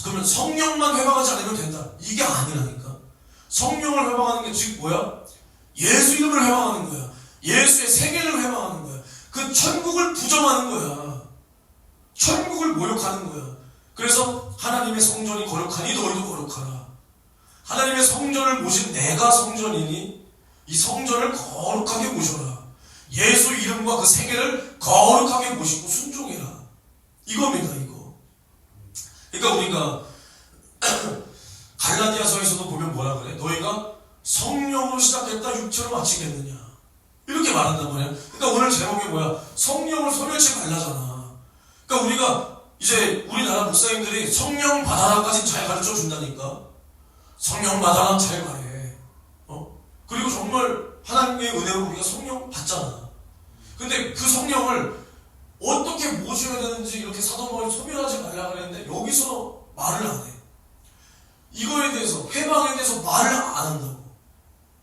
그러면 성령만 회방하지 않으면 된다. 이게 아니라니까. 성령을 회방하는 게 지금 뭐야? 예수 이름을 회방하는 거야. 예수의 생애를 회방하는 거야. 그 천국을 부정하는 거야. 천국을 모욕하는 거야. 그래서 하나님의 성전이 거룩하니 너희도 거룩하라. 하나님의 성전을 모신 내가 성전이니 이 성전을 거룩하게 모셔라. 예수 이름과 그 생애를 거룩하게 모시고 순종해라. 이겁니다. 이거. 그러니까 우리가 갈라디아서에서도 보면 뭐라 그래? 너희가 성령으로 시작했다 육체로 마치겠느냐? 이렇게 말한단 말이야. 그러니까 오늘 제목이 뭐야? 성령을 소멸치 말라잖아. 그러니까 우리가 이제 우리나라 목사님들이 성령 받아라까지 잘 가르쳐 준다니까. 성령 받아라 잘 말해. 그리고 정말 하나님의 은혜로 우리가 성령 받잖아. 근데 그 성령을 어떻게 모셔야 되는지 이렇게 사도 바울이 소멸하지 말라 그랬는데 여기서 말을 안 해. 이거에 대해서 회방에 대해서 말을 안 한다고.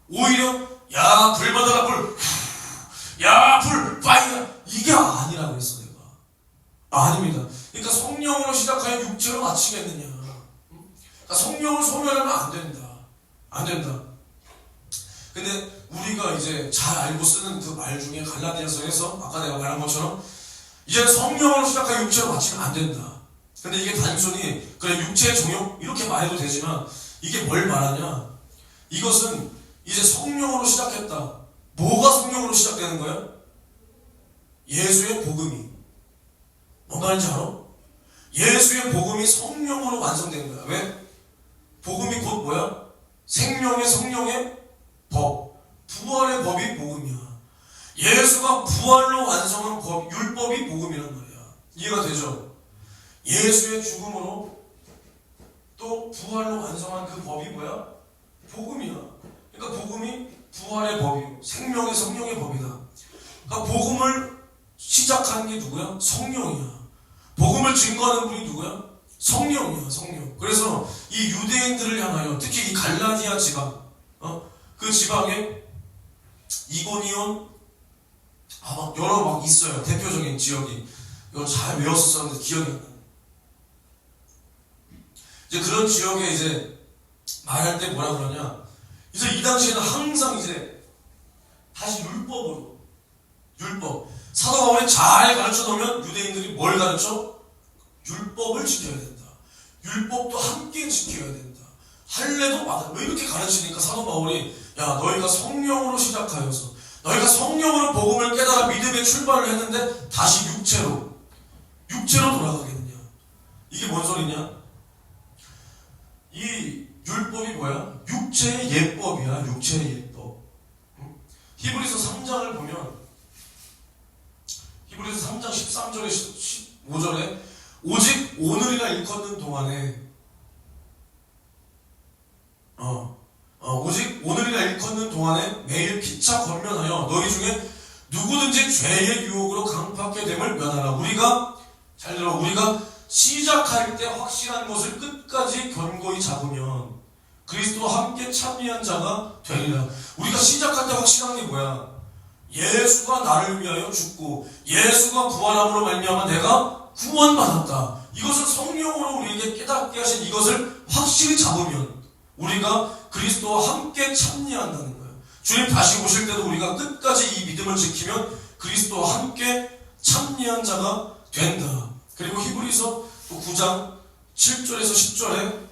오히려 야 불 받아라 불, 야 불 파이어 이게 아니라고 그랬어 내가. 아닙니다. 그러니까 성령으로 시작하여 육체로 마치겠느냐. 그러니까 성령을 소멸하면 안 된다. 안 된다. 근데 우리가 이제 잘 알고 쓰는 그 말 중에 갈라디아서에서 아까 내가 말한 것처럼 이제 성령으로 시작하여 육체로 마치면 안 된다. 근데 이게 단순히 그래 육체의 종욕 이렇게 말해도 되지만 이게 뭘 말하냐? 이것은 이제 성령으로 시작했다. 뭐가 성령으로 시작되는 거야? 예수의 복음이. 뭔 말인지 알아? 예수의 복음이 성령으로 완성된 거야. 왜? 복음이 곧 뭐야? 생명의 성령의 법. 부활의 법이 복음이야. 예수가 부활로 완성한 법, 율법이 복음이란 말이야. 이해가 되죠? 예수의 죽음으로 또 부활로 완성한 그 법이 뭐야? 복음이야. 그러니까 복음이 부활의 법이고 생명의 성령의 법이다. 그러니까 복음을 시작한 게 누구야? 성령이야. 복음을 증거하는 분이 누구야? 성령이야, 성령. 그래서 이 유대인들을 향하여 특히 이 갈라디아 지방, 그 지방에 이고니온, 막 여러 막 있어요. 대표적인 지역이. 이거 잘 외웠었는데 기억이 안 나요. 이제 그런 지역에 이제 말할 때 뭐라 그러냐? 이제 이 당시에는 항상 이제 다시 율법. 사도 바울이 잘 가르쳐 놓으면 유대인들이 뭘 가르쳐? 율법을 지켜야 된다. 율법도 함께 지켜야 된다. 할례도 받아. 왜 이렇게 가르치니까 사도 바울이 야 너희가 성령으로 시작하여서 너희가 성령으로 복음을 깨달아 믿음의 출발을 했는데 다시 육체로 돌아가겠느냐? 이게 뭔 소리냐? 이 율법이 뭐야? 육체의 예법이야. 육체의 예법. 히브리서 3장을 보면 히브리서 3장 13절에 15절에 오직 오늘이라 일컫는 동안에 오직 오늘이라 일컫는 동안에 매일 피차 권면하여 너희 중에 누구든지 죄의 유혹으로 강팍하게 됨을 면하라. 우리가 잘 들어. 우리가 시작할 때 확실한 것을 끝까지 견고히 잡으면 그리스도와 함께 참여한 자가 되리라. 우리가 시작할 때 확실한 게 뭐야? 예수가 나를 위하여 죽고 예수가 부활함으로 말미암아 내가 구원받았다. 이것을 성령으로 우리에게 깨닫게 하신 이것을 확실히 잡으면 우리가 그리스도와 함께 참여한다는 거예요. 주님 다시 오실 때도 우리가 끝까지 이 믿음을 지키면 그리스도와 함께 참여한 자가 된다. 그리고 히브리서 9장 7절에서 10절에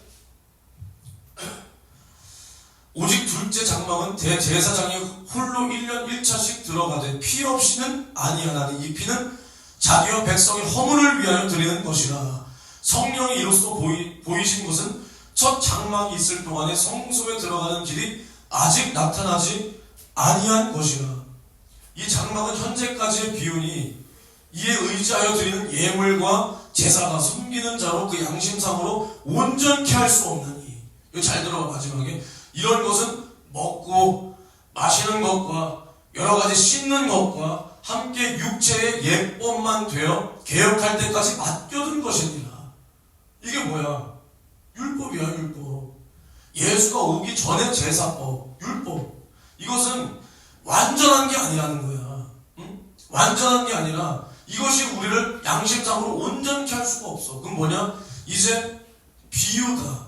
오직 둘째 장막은 대제사장이 홀로 1년 1차씩 들어가되 피 없이는 아니하나니 이 피는 자기와 백성의 허물을 위하여 드리는 것이라. 성령이 이로써 보이신 것은 첫 장막이 있을 동안에 성소에 들어가는 길이 아직 나타나지 아니한 것이라. 이 장막은 현재까지의 비유니 이에 의지하여 드리는 예물과 제사가 섬기는 자로 그 양심상으로 온전케 할 수 없느니. 이거 잘 들어봐. 마지막에 이런 것은 먹고 마시는 것과 여러 가지 씻는 것과 함께 육체의 예법만 되어 개혁할 때까지 맡겨둔 것이니라. 이게 뭐야? 율법이야. 율법. 예수가 오기 전에 제사법, 율법. 이것은 완전한 게 아니라는 거야. 응? 완전한 게 아니라 이것이 우리를 양심상으로 온전케 할 수가 없어. 그럼 뭐냐? 이제 비유다.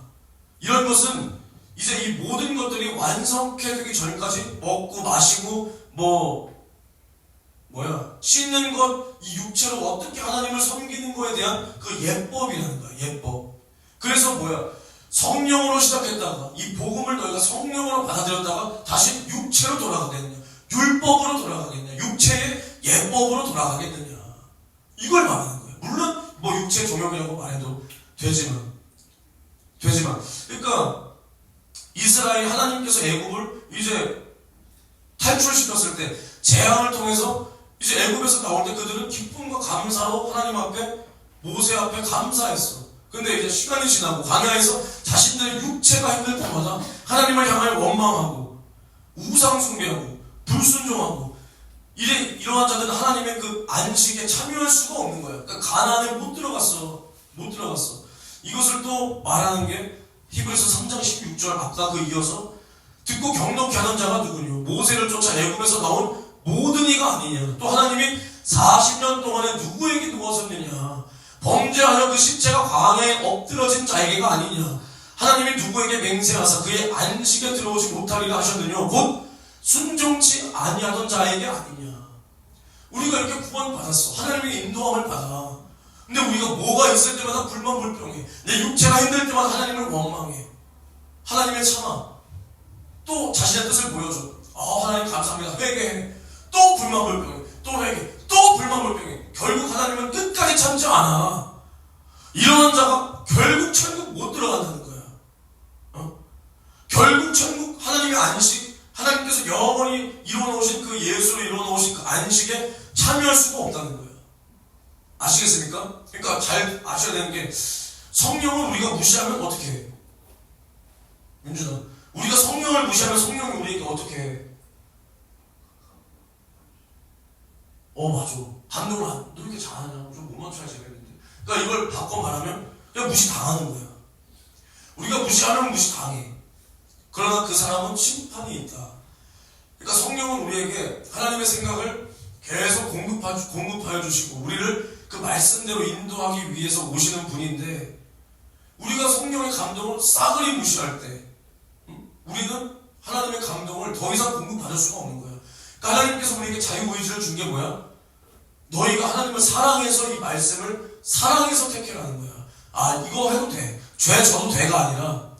이런 것은 이제 이 모든 것들이 완성케 되기 전까지 먹고 마시고 씻는 것, 이 육체로 어떻게 하나님을 섬기는 거에 대한 그 예법이라는 거야. 예법. 그래서 성령으로 시작했다가 이 복음을 너희가 성령으로 받아들였다가 다시 육체로 돌아가겠느냐? 율법으로 돌아가겠느냐? 육체의 예법으로 돌아가겠느냐? 이걸 말하는 거예요. 물론 육체 종욕이라고 말해도 되지만 그러니까 이스라엘 하나님께서 애굽을 이제 탈출시켰을 때 재앙을 통해서 이제 애굽에서 나올 때 그들은 기쁨과 감사로 하나님 앞에 모세 앞에 감사했어. 근데 이제 시간이 지나고 광야에서 자신들의 육체가 힘들 때마다 하나님을 향하여 원망하고 우상 숭배하고 불순종하고 이러한 자들은 하나님의 그 안식에 참여할 수가 없는 거야. 그러니까 가나안에 못 들어갔어. 이것을 또 말하는 게 히브리서 3장 16절 아까 그 이어서 듣고 경록케 하는 자가 누구냐? 모세를 쫓아 애굽에서 나온 모든 이가 아니냐? 또 하나님이 40년 동안에 누구에게 누웠었느냐? 범죄하여 그 신체가 광야에 엎드러진 자에게가 아니냐? 하나님이 누구에게 맹세하사 그의 안식에 들어오지 못하리라 하셨느냐? 곧 순종치 아니하던 자에게 아니냐. 우리가 이렇게 구원받았어. 하나님의 인도함을 받아. 근데 우리가 뭐가 있을 때마다 불만 불평해. 내 육체가 힘들 때마다 하나님을 원망해. 하나님의 참아. 또 자신의 뜻을 보여줘. 하나님 감사합니다. 회개해. 또 불만 불평해. 또 회개. 또 불만 불평해. 결국 하나님은 끝까지 참지 않아. 이러한 자가 결국 천국 못 들어간다는 거야. 결국 천국, 하나님의 안식, 하나님께서 영원히 이루어놓으신 그 예수로 이루어놓으신 그 안식에 참여할 수가 없다는 거예요. 아시겠습니까? 그러니까 잘 아셔야 되는 게, 성령을 우리가 무시하면 어떻게 해? 민준아, 우리가 성령을 무시하면 성령이 우리에게 어떻게 해? 맞아. 반동을 너 이렇게 잘하냐? 좀 못 맞춰야지 되겠는데. 그러니까 이걸 바꿔 말하면 그냥 무시당하는 거야. 우리가 무시하면 무시당해. 그러나 그 사람은 심판이 있다. 그러니까 성령은 우리에게 하나님의 생각을 계속 공급하여 주시고 우리를 그 말씀대로 인도하기 위해서 오시는 분인데, 우리가 성령의 감동을 싸그리 무시할 때 우리는 하나님의 감동을 더 이상 공급받을 수가 없는 거야. 그러니까 하나님께서 우리에게 자유의지를 준 게 뭐야? 너희가 하나님을 사랑해서 이 말씀을 사랑해서 택해라는 거야. 이거 해도 돼. 죄 져도 돼가 아니라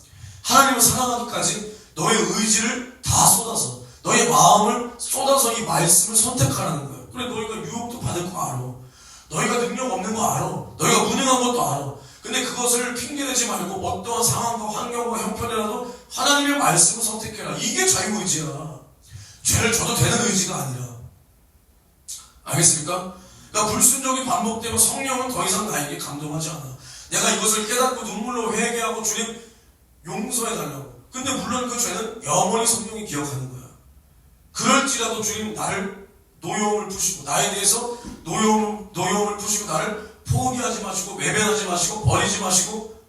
하나님을 사랑하기까지 너의 의지를 다 쏟아서, 너의 마음을 쏟아서 이 말씀을 선택하라는 거야. 그래, 너희가 유혹도 받을 거 알아. 너희가 능력 없는 거 알아. 너희가 무능한 것도 알아. 근데 그것을 핑계대지 말고 어떠한 상황과 환경과 형편이라도 하나님의 말씀을 선택해라. 이게 자유의지야. 죄를 져도 되는 의지가 아니라. 알겠습니까? 그러니까 불순종이 반복되면 성령은 더 이상 나에게 감동하지 않아. 내가 이것을 깨닫고 눈물로 회개하고 주님 용서해달라고. 근데 물론 그 죄는 영원히 성령이 기억하는 거야. 그럴지라도 주님 나를 노여움을 푸시고, 나에 대해서 노여움을 푸시고 나를 포기하지 마시고 외면하지 마시고 버리지 마시고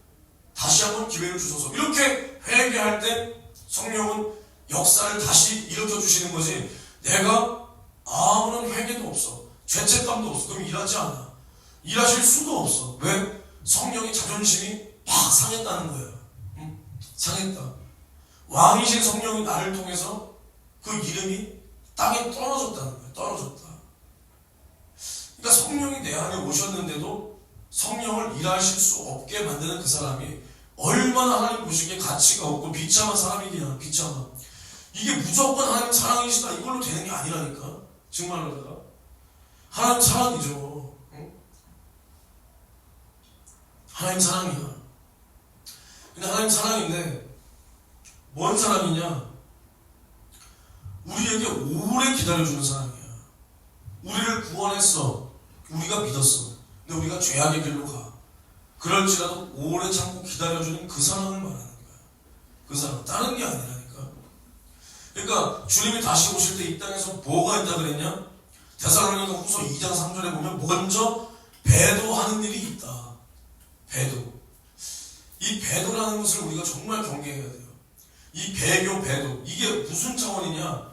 다시 한번 기회를 주소서. 이렇게 회개할 때 성령은 역사를 다시 일으켜 주시는 거지, 내가 아무런 회개도 없어, 죄책감도 없어, 그럼 일하지 않아. 일하실 수도 없어. 왜? 성령의 자존심이 팍 상했다는 거예요. 상했다. 왕이신 성령이 나를 통해서 그 이름이 땅에 떨어졌다는 거예요. 떨어졌다. 그러니까 성령이 내 안에 오셨는데도 성령을 일하실 수 없게 만드는 그 사람이 얼마나 하나님 보시기에 가치가 없고 비참한 사람이냐. 비참한. 이게 무조건 하나님 사랑이시다 이걸로 되는 게 아니라니까. 정말로다가 하나님 사랑이죠. 하나님 사랑이야. 근데 하나님 사랑인데 뭔 사랑이냐? 우리에게 오래 기다려주는 사랑이야. 우리를 구원했어. 우리가 믿었어. 근데 우리가 죄악의 길로 가. 그럴지라도 오래 참고 기다려주는 그 사랑을 말하는 거야. 그 사랑. 다른 게 아니라니까. 그러니까 주님이 다시 오실 때 이 땅에서 뭐가 있다 그랬냐? 데살로니가 후서 2장 3절에 보면 먼저 배도하는 일이 있다. 배도. 이 배도라는 것을 우리가 정말 경계해야 돼요. 이 배교, 배도. 이게 무슨 차원이냐?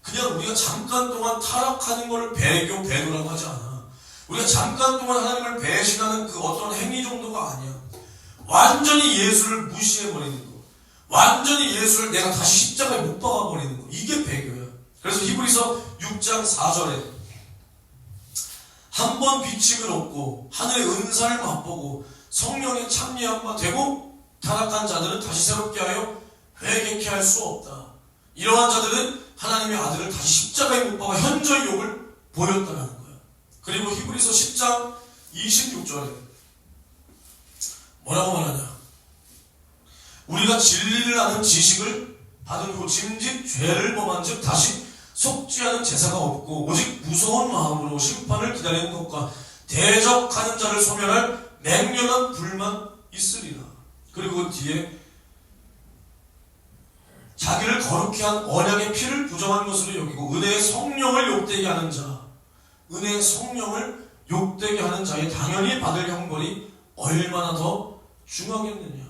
그냥 우리가 잠깐 동안 타락하는 것을 배교, 배도라고 하지 않아. 우리가 잠깐 동안 하나님을 배신하는 그 어떤 행위 정도가 아니야. 완전히 예수를 무시해버리는 거. 완전히 예수를 내가 다시 십자가에 못 박아버리는 거. 이게 배교야. 그래서 히브리서 6장 4절에 한 번 비침을 얻고 하늘의 은사를 맛보고 성령의 참여함과 되고 타락한 자들은 다시 새롭게 하여 회개케 할 수 없다. 이러한 자들은 하나님의 아들을 다시 십자가에 못 박아 현저히 욕을 보였다는 거야. 그리고 히브리서 10장 26절에 뭐라고 말하냐? 우리가 진리를 아는 지식을 받은 후 짐짓 죄를 범한 즉 다시 속지 않은 제사가 없고 오직 무서운 마음으로 심판을 기다리는 것과 대적하는 자를 소멸할 맹렬한 불만 있으리라. 그리고 그 뒤에 자기를 거룩케 한 언약의 피를 부정한 것으로 여기고 은혜의 성령을 욕되게 하는 자, 은혜의 성령을 욕되게 하는 자의 당연히 받을 형벌이 얼마나 더 중하겠느냐.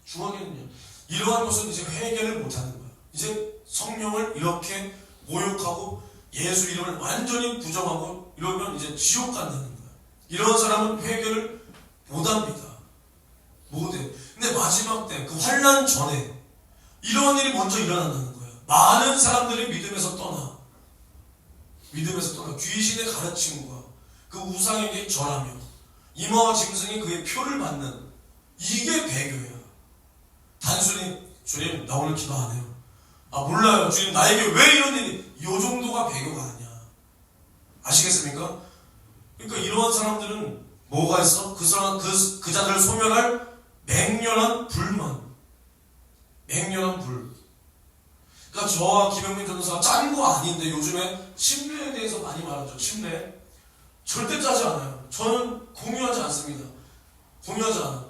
중하겠느냐. 이러한 것은 이제 회개를 못하는 거야. 이제 성령을 이렇게 모욕하고 예수 이름을 완전히 부정하고 이러면 이제 지옥 간다는 거야. 이런 사람은 회개를 못합니다. 못해. 근데 마지막 때 그 환난 전에 이런 일이 먼저 일어난다는 거야. 많은 사람들이 믿음에서 떠나 귀신의 가르침과 그 우상에게 절하며 이마와 짐승이 그의 표를 받는, 이게 배교야. 단순히 주님 나 오늘 기도 안 해요. 아 몰라요 주님 나에게 왜 이런 일이, 이 정도가 배교가 아니야. 아시겠습니까? 그러니까 이러한 사람들은 뭐가 있어? 그 자들을 소멸할 맹렬한 불만, 맹렬한 불. 그러니까 저와 김영민 전도사가 짠 거 아닌데 요즘에 침례에 대해서 많이 말하죠. 침례 절대 짜지 않아요. 저는 공유하지 않습니다. 공유하지 않아.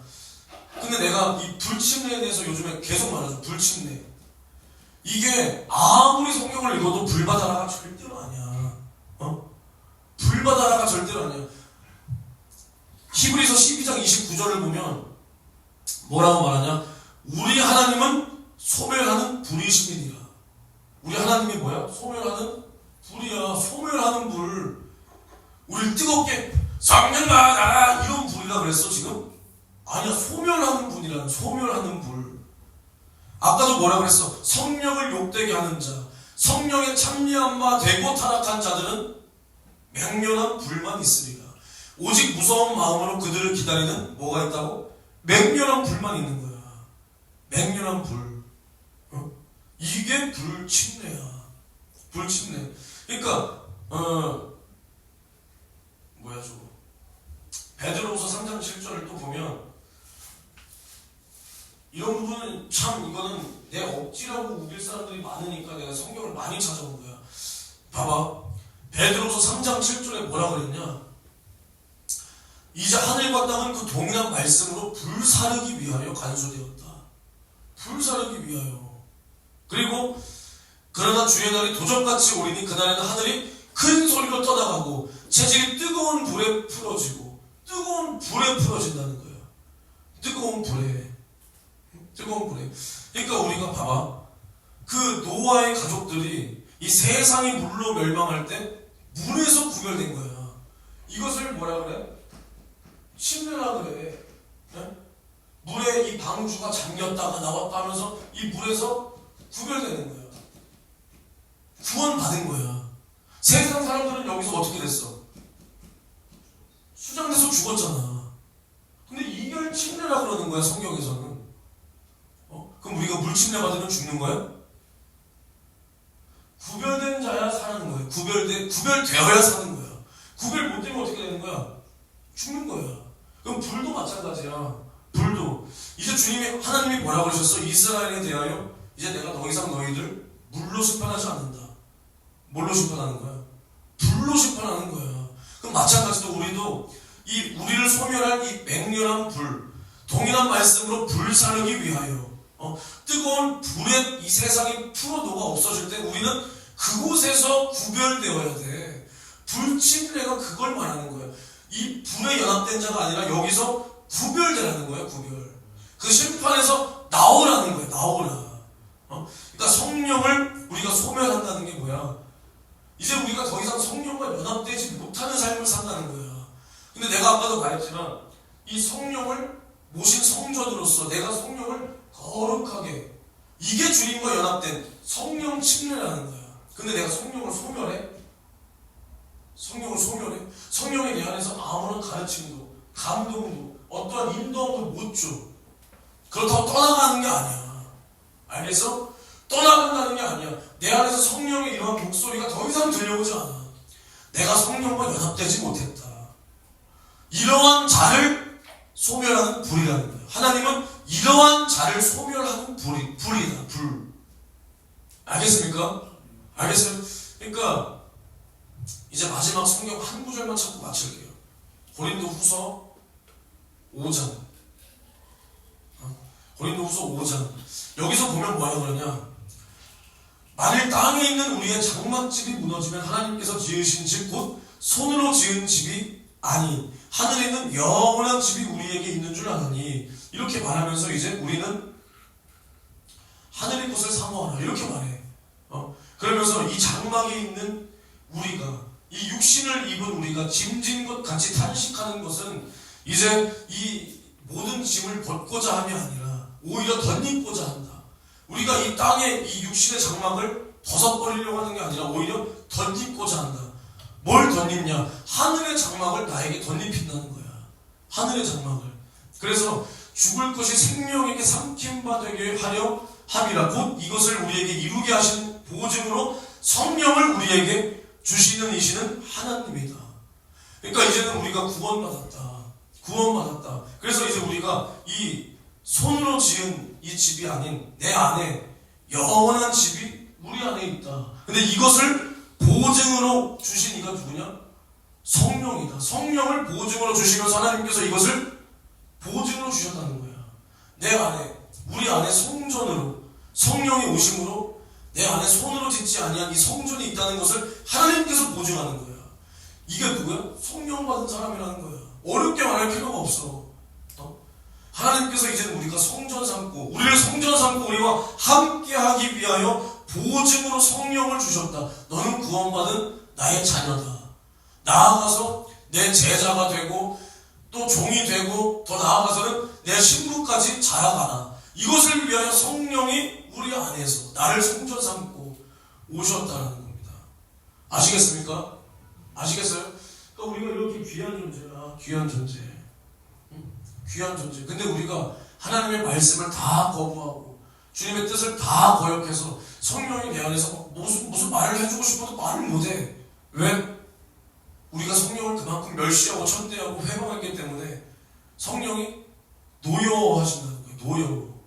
근데 내가 이 불침례에 대해서 요즘에 계속 말하죠. 불침례. 이게 아무리 성경을 읽어도 불받아라가 절대로 아니야. 불받아라가 절대로 아니야. 히브리서 12장 29절을 보면 뭐라고 말하냐? 우리 하나님은 소멸하는 불이시니라. 우리 하나님이 뭐야? 소멸하는 불이야. 소멸하는 불. 우리를 뜨겁게 성령 받아 이런 불이라 그랬어 지금? 아니야. 소멸하는 분이라는, 소멸하는 불. 아까도 뭐라 그랬어? 성령을 욕되게 하는 자, 성령에 참여한 바 되고 타락한 자들은 맹렬한 불만 있으리라. 오직 무서운 마음으로 그들을 기다리는 뭐가 있다고? 맹렬한 불만 있는 거야. 맹렬한 불. 이게 불침례야. 불침례. 그러니까 뭐야 저거. 베드로후서 3장 7절을 또 보면 이런 부분은 참, 이거는 내 억지라고 우길 사람들이 많으니까 내가 성경을 많이 찾아온 거야. 봐봐. 베드로후서 3장 7절에 뭐라 그랬냐? 이제 하늘과 땅은 그 동일한 말씀으로 불사르기 위하여 간수되었다. 불사르기 위하여. 그리고 그러나 주의 날이 도적같이 오리니 그날에는 하늘이 큰 소리로 떠나가고 체질이 뜨거운 불에 풀어지고, 뜨거운 불에 풀어진다는 거야. 뜨거운 불에. 뜨거운 불에. 그러니까 우리가 봐봐. 그 노아의 가족들이 이 세상이 물로 멸망할 때 물에서 구별된 거야. 이것을 뭐라 그래? 침례라 그래. 네? 물에 이 방주가 잠겼다가 나왔다 하면서 이 물에서 구별되는 거야. 구원받은 거야. 세상 사람들은 여기서 어떻게 됐어? 수장돼서 죽었잖아. 근데 이걸 침례라 그러는 거야 성경에서는. 그럼 우리가 물침례 받으면 죽는 거야? 구별된 자야 사는 거야. 구별되어야 사는 거야. 구별 못 되면 어떻게 되는 거야? 죽는 거야. 그럼 불도 마찬가지야. 불도 이제 주님이, 하나님이 뭐라 그러셨어? 이스라엘에 대하여 이제 내가 더 이상 너희들 물로 심판하지 않는다. 뭘로 심판하는 거야? 불로 심판하는 거야. 그럼 마찬가지로 우리도 이 우리를 소멸할 이 맹렬한 불, 동일한 말씀으로 불사르기 위하여 뜨거운 불에 이 세상이 풀어도가 없어질 때 우리는 그곳에서 구별되어야 돼. 불침례가 그걸 말하는 거야. 이 불에 연합된 자가 아니라 여기서 구별되라는 거야. 구별. 그 심판에서 나오라는 거야. 나오라. 그러니까 성령을 우리가 소멸한다는 게 뭐야? 이제 우리가 더 이상 성령과 연합되지 못하는 삶을 산다는 거야. 근데 내가 아까도 말했지만 이 성령을 모신 성전으로서 내가 성령을 거룩하게, 이게 주님과 연합된 성령 침례라는 거야. 근데 내가 성령을 소멸해? 성령을 소멸해? 성령에 내 안에서 아무런 가르침도, 감동도, 어떠한 인도함도 못 줘. 그렇다고 떠나가는 게 아니야. 알겠어? 떠나간다는 게 아니야. 내 안에서 성령의 이러한 목소리가 더 이상 들려오지 않아. 내가 성령과 연합되지 못했다. 이러한 자를 소멸하는 불이라는 거예요. 하나님은 이러한 자를 소멸하는 불이다. 불. 알겠습니까? 알겠어요? 그러니까 이제 마지막 성경 한 구절만 찾고 마칠게요. 고린도후서 5장. 고린도후서 5장. 여기서 보면 뭐라고 그러냐? 만일 땅에 있는 우리의 장막집이 무너지면 하나님께서 지으신 집 곧 손으로 지은 집이 아니 하늘에 있는 영원한 집이 우리에게 있는 줄 아느니, 이렇게 말하면서 이제 우리는 하늘의 것을 사모하라 이렇게 말해. 그러면서 이 장막에 있는 우리가, 이 육신을 입은 우리가 짐진 것 같이 탄식하는 것은 이제 이 모든 짐을 벗고자 함이 아니라 오히려 덧입고자 한다. 우리가 이 이 땅에 이 육신의 장막을 벗어버리려고 하는 게 아니라 오히려 덧입고자 한다. 뭘 덧입냐? 하늘의 장막을 나에게 덧입힌다는 거야. 하늘의 장막을. 그래서 죽을 것이 생명에게 삼킴바 되게 하려 함이라. 곧 이것을 우리에게 이루게 하시는 보증으로 성령을 우리에게 주시는 이시는 하나님이다. 그러니까 이제는 우리가 구원받았다. 구원받았다. 그래서 이제 우리가 이 손으로 지은 이 집이 아닌 내 안에 영원한 집이 우리 안에 있다. 근데 이것을 보증으로 주신 이가 누구냐? 성령이다. 성령을 보증으로 주시면서 하나님께서 이것을 보증으로 주셨다는 거야. 내 안에, 우리 안에 성전으로, 성령이 오심으로 내 안에 손으로 짓지 아니한 이 성전이 있다는 것을 하나님께서 보증하는 거야. 이게 누구야? 성령 받은 사람이라는 거야. 어렵게 말할 필요가 없어. 하나님께서 이제는 우리가 성전 삼고, 우리를 성전 삼고 우리와 함께 하기 위하여 보증으로 성령을 주셨다. 너는 구원받은 나의 자녀다. 나아가서 내 제자가 되고 또 종이 되고 더 나아가서는 내 신부까지 자라가라. 이것을 위하여 성령이 우리 안에서 나를 성전 삼고 오셨다는 겁니다. 아시겠습니까? 아시겠어요? 그러니까 우리가 이렇게 귀한 존재야. 귀한 존재. 귀한 존재. 근데 우리가 하나님의 말씀을 다 거부하고 주님의 뜻을 다 거역해서 성령이 내 안에서 무슨 말을 해주고 싶어도 말을 못해. 왜? 우리가 성령을 그만큼 멸시하고 천대하고 회방했기 때문에 성령이 노여워하신다는 거예요. 노여워.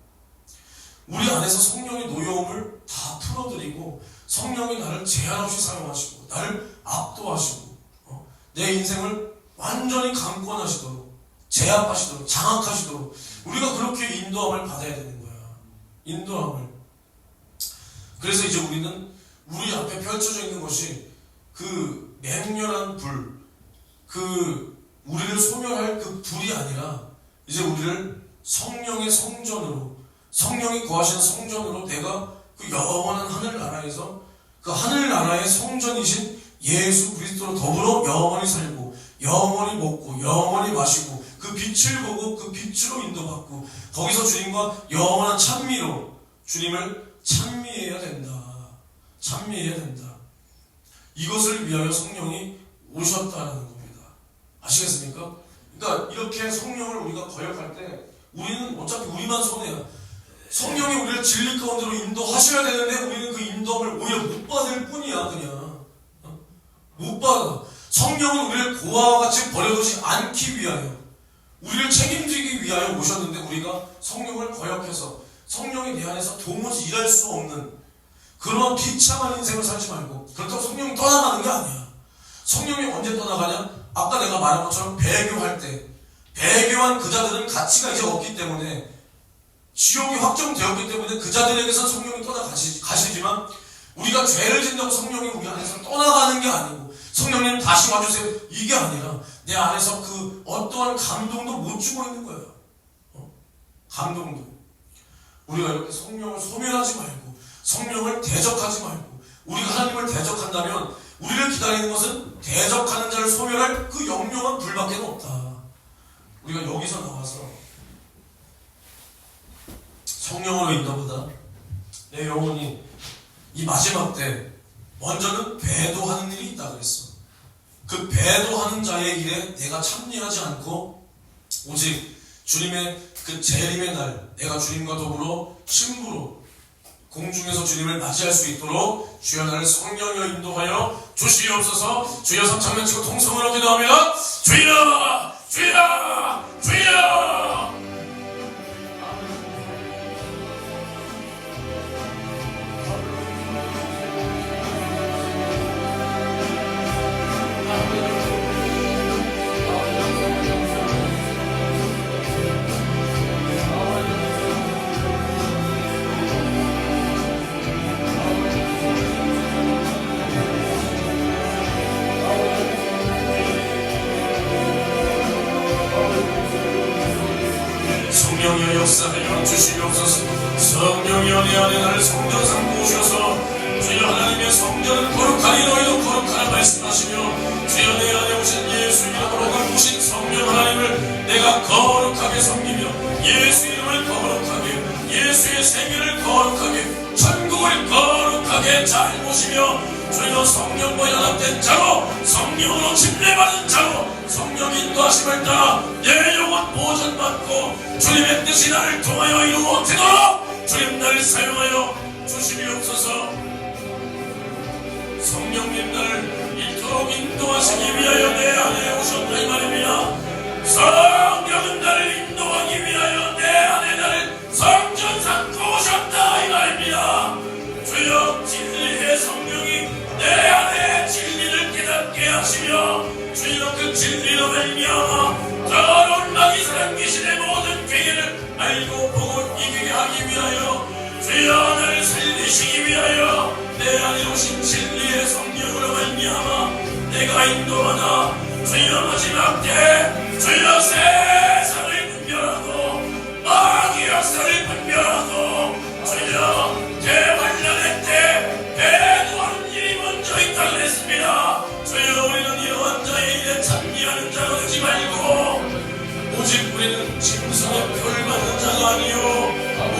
우리 안에서 성령의 노여움을 다 풀어드리고 성령이 나를 제한 없이 사용하시고 나를 압도하시고 내 인생을 완전히 강권하시도록 제압하시도록 장악하시도록 우리가 그렇게 인도함을 받아야 되는 거야. 인도함을. 그래서 이제 우리는 우리 앞에 펼쳐져 있는 것이 그 맹렬한 불, 우리를 소멸할 그 불이 아니라 이제 우리를 성령의 성전으로, 성령이 거하시는 성전으로 내가 그 영원한 하늘나라에서 그 하늘나라의 성전이신 예수 그리스도로 더불어 영원히 살고 영원히 먹고 영원히 마시고 그 빛을 보고 그 빛으로 인도받고 거기서 주님과 영원한 찬미로 주님을 찬미해야 된다. 찬미해야 된다. 이것을 위하여 성령이 오셨다는 겁니다. 아시겠습니까? 그러니까 이렇게 성령을 우리가 거역할 때 우리는 어차피 우리만 손해야. 성령이 우리를 진리 가운데로 인도하셔야 되는데 우리는 그 인도함을 오히려 못 받을 뿐이야. 그냥 못 받아. 성령은 우리를 고아와 같이 버려두지 않기 위하여 우리를 책임지기 위하여 오셨는데 우리가 성령을 거역해서 성령이 내 안에서 도무지 일할 수 없는 그런 비참한 인생을 살지 말고 그렇다고 성령이 떠나가는 게 아니야. 성령이 언제 떠나가냐? 아까 내가 말한 것처럼 배교할 때 배교한 그 자들은 가치가 이제 없기 때문에 지옥이 확정되었기 때문에 그 자들에게서 성령이 떠나가시지만 우리가 죄를 짓는다고 성령이 우리 안에서 떠나가는 게 아니고 성령님 다시 와주세요 이게 아니라 내 안에서 그 어떠한 감동도 못 주고 있는 거예요. 감동도. 우리가 이렇게 성령을 소멸하지 말고 성령을 대적하지 말고 우리가 하나님을 대적한다면 우리를 기다리는 것은 대적하는 자를 소멸할 그 영영한 불밖에 없다. 우리가 여기서 나와서 성령으로 인도보다 내 영혼이 이 마지막 때 먼저는 배도하는 일이 있다 그랬어. 그 배도하는 자의 일에 내가 참여하지 않고 오직 주님의 그 재림의 날 내가 주님과 더불어 신부로 공중에서 주님을 맞이할 수 있도록 주여 나를 성령으로 인도하여 주시옵소서. 주여 성창면 치고 통성으로 기도합니다. 주여 주여 주여. 성령의 역사하여 주시옵소서. 성령이여 내 안에 나를 성전 삼고 오셔서 주여 하나님의 성전은 거룩하니 너희도 거룩하라 말씀하시며 주여 내 안에 오신 예수 이름으로 오신 성령 하나님을 내가 거룩하게 섬기며 예수 이름을 거룩하게 예수의 생일을 거룩하게 정확하게 잘 보시며 주여 성령과 연합된 자로 성령으로 침례받은 자로 성령 인도하심을 따라 내 영혼 보존받고 주님의 뜻이 나를 통하여 이루어지도록 주님 나를 사용하여 주시옵소서. 성령님 나를 이토록 인도하시기 위하여 내 안에 오셨다 이 말입니다. 성령은 나를 인도하기 위하여 내 안에 나를 성전 삼고 오셨다 이 말입니다. 주여 진리의 성령이 내 안에 진리를 깨닫게 하시며 주여 그 진리로 말미암아 더러운 마귀 사람 귀신의 모든 괴계를 알고 보고 이기게 하기 위하여 주여 나를 살리시기 위하여 내 안에 오신 진리의 성령으로 말미암아 내가 인도하나 주여 마지막 때 주여 세상을 분별하고 마귀 역사를 분별하고 주여 대환란의 때 배도하는 일이 먼저 있다고 했습니다. 주여 우리는 이러한 자의 일에 참여하는 자가 되지 말고 오직 우리는 짐승의 표를 받는 자가 아니요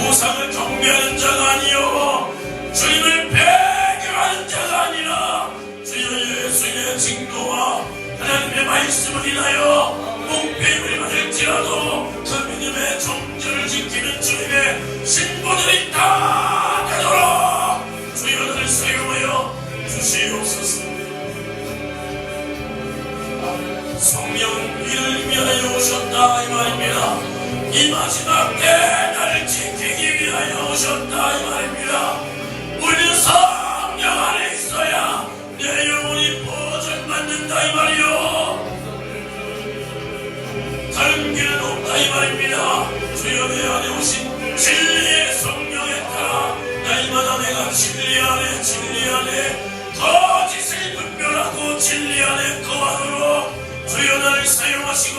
우상을 경배하는 자가 아니요 주님을 배교하는 자가 아니라 주여 예수의 징조와 하나님의 말씀을 인하여 목배임을 받을지라도 그 믿음의 정절을 지키는 주님의 신부들이 다 되도록 주여 나를 사용하여 주시옵소서. 성령은 이를 위하여 오셨다 이 말입니다. 이 마지막 때 나를 지키기 위하여 오셨다 이 말입니다. 우리는 성령 안에 있어야 내 영혼이 보존받는다 이 말이요 다른 길은 없다 이 말입니다. 주여 내 안에 오신 진리의 성령에 따라 날마다 내가 진리 안에 거짓을 분별하고 진리 안에 거하도록 주여 나를 사용하시고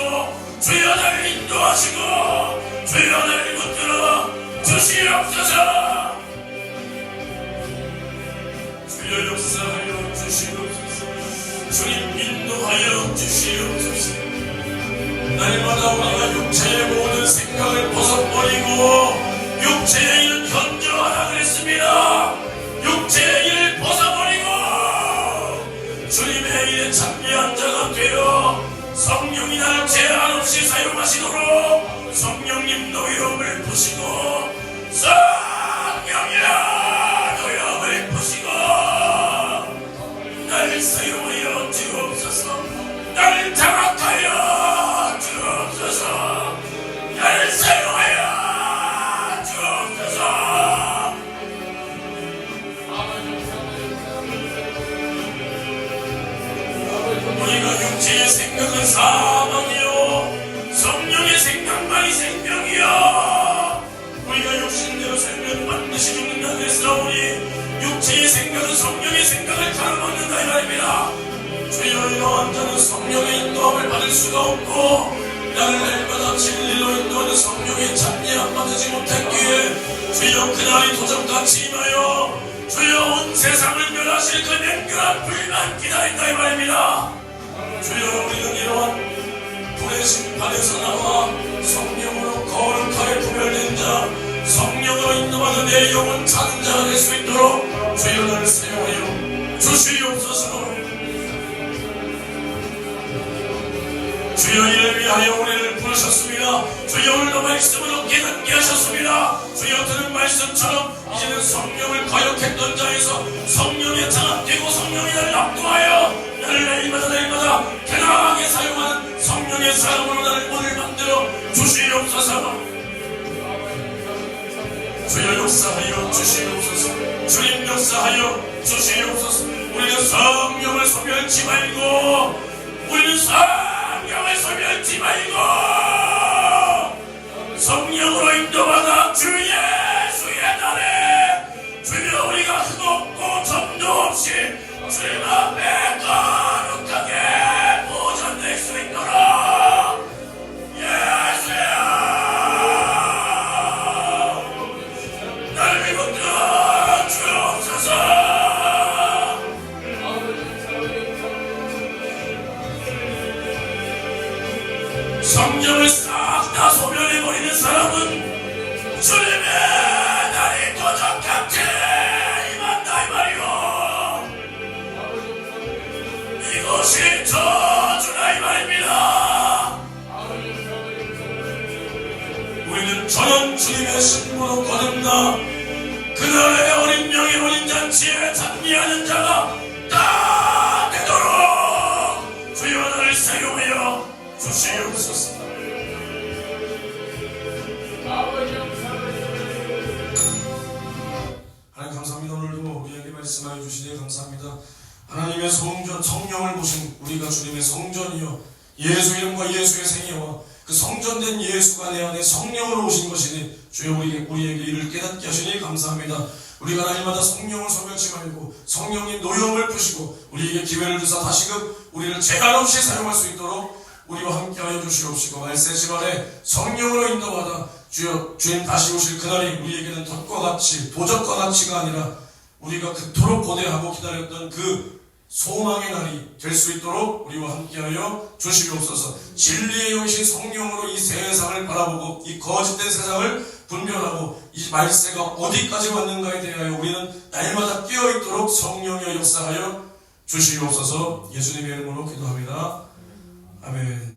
주여 나를 인도하시고 주여 나를 붙들어 주시옵소서. 주여 역사하여 주시옵소서. 주님 인도하여 주시옵소서. 날마다 우리가 육체의 모든 생각을 벗어버리고 육체의 일은 현저하라 그랬습니다. 육체의 일을 벗어버리고 주님의 일에 참여한 자가 되어 성령이 나를 제한 없이 사용하시도록 성령님 노여움을 푸시고 성령이여 노여움을 푸시고 나를 사용하여 주옵소서. 나를 장악하여 주옵소서. 나를 사용하여 주옵소서. 우리가 육체의 생각은 사망이요 성령의 생각만이 생명이요 우리가 육신대로 살면 반드시 죽는다 그랬사오니 육체의 생각은 성령의 생각을 가로막는다 이 말입니다. 주여 이러한 자는 성령의 인도함을 받을 수가 없고 나를 날마다 진리로 인도하는 성령의 찬미함 받지 못했기에 주여 그날이 도전같이 임하여 주여 온 세상을 멸하실 그 맹렬한 불만 기다린다 이 말입니다. 주여 우리는 이러한 불의 심판에서 나와 성령으로 거룩하게 구별된 자 성령으로 인도받은 내 영혼 찾은 자가 될 수 있도록 주여 나를 사용하여 주시옵소서. 주여 이를 위하여 우리를 부르셨습니다. 주여 오늘도 말씀으로 깨닫게 하셨습니다. 주여 들은 말씀처럼 이제는 성령을 거역했던 자에서 성령에 장악되고 성령이 나를 압도하여 나를 날마다 편하게 사용하는 성령의 사람으로 나를 오늘 만들어 주시옵소서. 주여 역사하여 주시옵소서. 주님 역사하여 주시옵소서. 우리는 성령을 소멸치 말고 우리는 성령을 소멸치 말고 성령으로 인도받아 주 예수의 날에 주여 우리가 흠없고 점도 없이 주님 앞에 거룩하게 보존될 수 있도록 예수야 나를 붙들어 주옵소서. 성령을 싹 다 소멸해버리는 사람은 주님의 지혜에 찬미하는 자가 다 되도록 주여 나를 사용하여 주시옵소서. 하나님 감사합니다. 오늘도 우리에게 말씀하여 주시니 감사합니다. 하나님의 성령을 보신 우리가 주님의 성전이요 예수 이름과 예수의 생애와 그 성전된 예수가 내 안에 성령으로 오신 것이니 주여 우리에게 이를 깨닫게 하시니 감사합니다. 우리가 날마다 성령을 소멸치 말고 성령의 노여움을 푸시고 우리에게 기회를 주사 다시금 우리를 재간 없이 사용할 수 있도록 우리와 함께하여 주시옵시고 말세 집안에 성령으로 인도하다 주여 주님 다시 오실 그날이 우리에게는 덫과 같이 도적과 같이가 아니라 우리가 그토록 고대하고 기다렸던 그 소망의 날이 될 수 있도록 우리와 함께하여 주시옵소서. 진리의 영이신 성령으로 이 세상을 바라보고 이 거짓된 세상을 분별하고 이 말세가 어디까지 왔는가에 대하여 우리는 날마다 깨어있도록 성령의 역사하여 주시옵소서. 예수님의 이름으로 기도합니다. 아멘.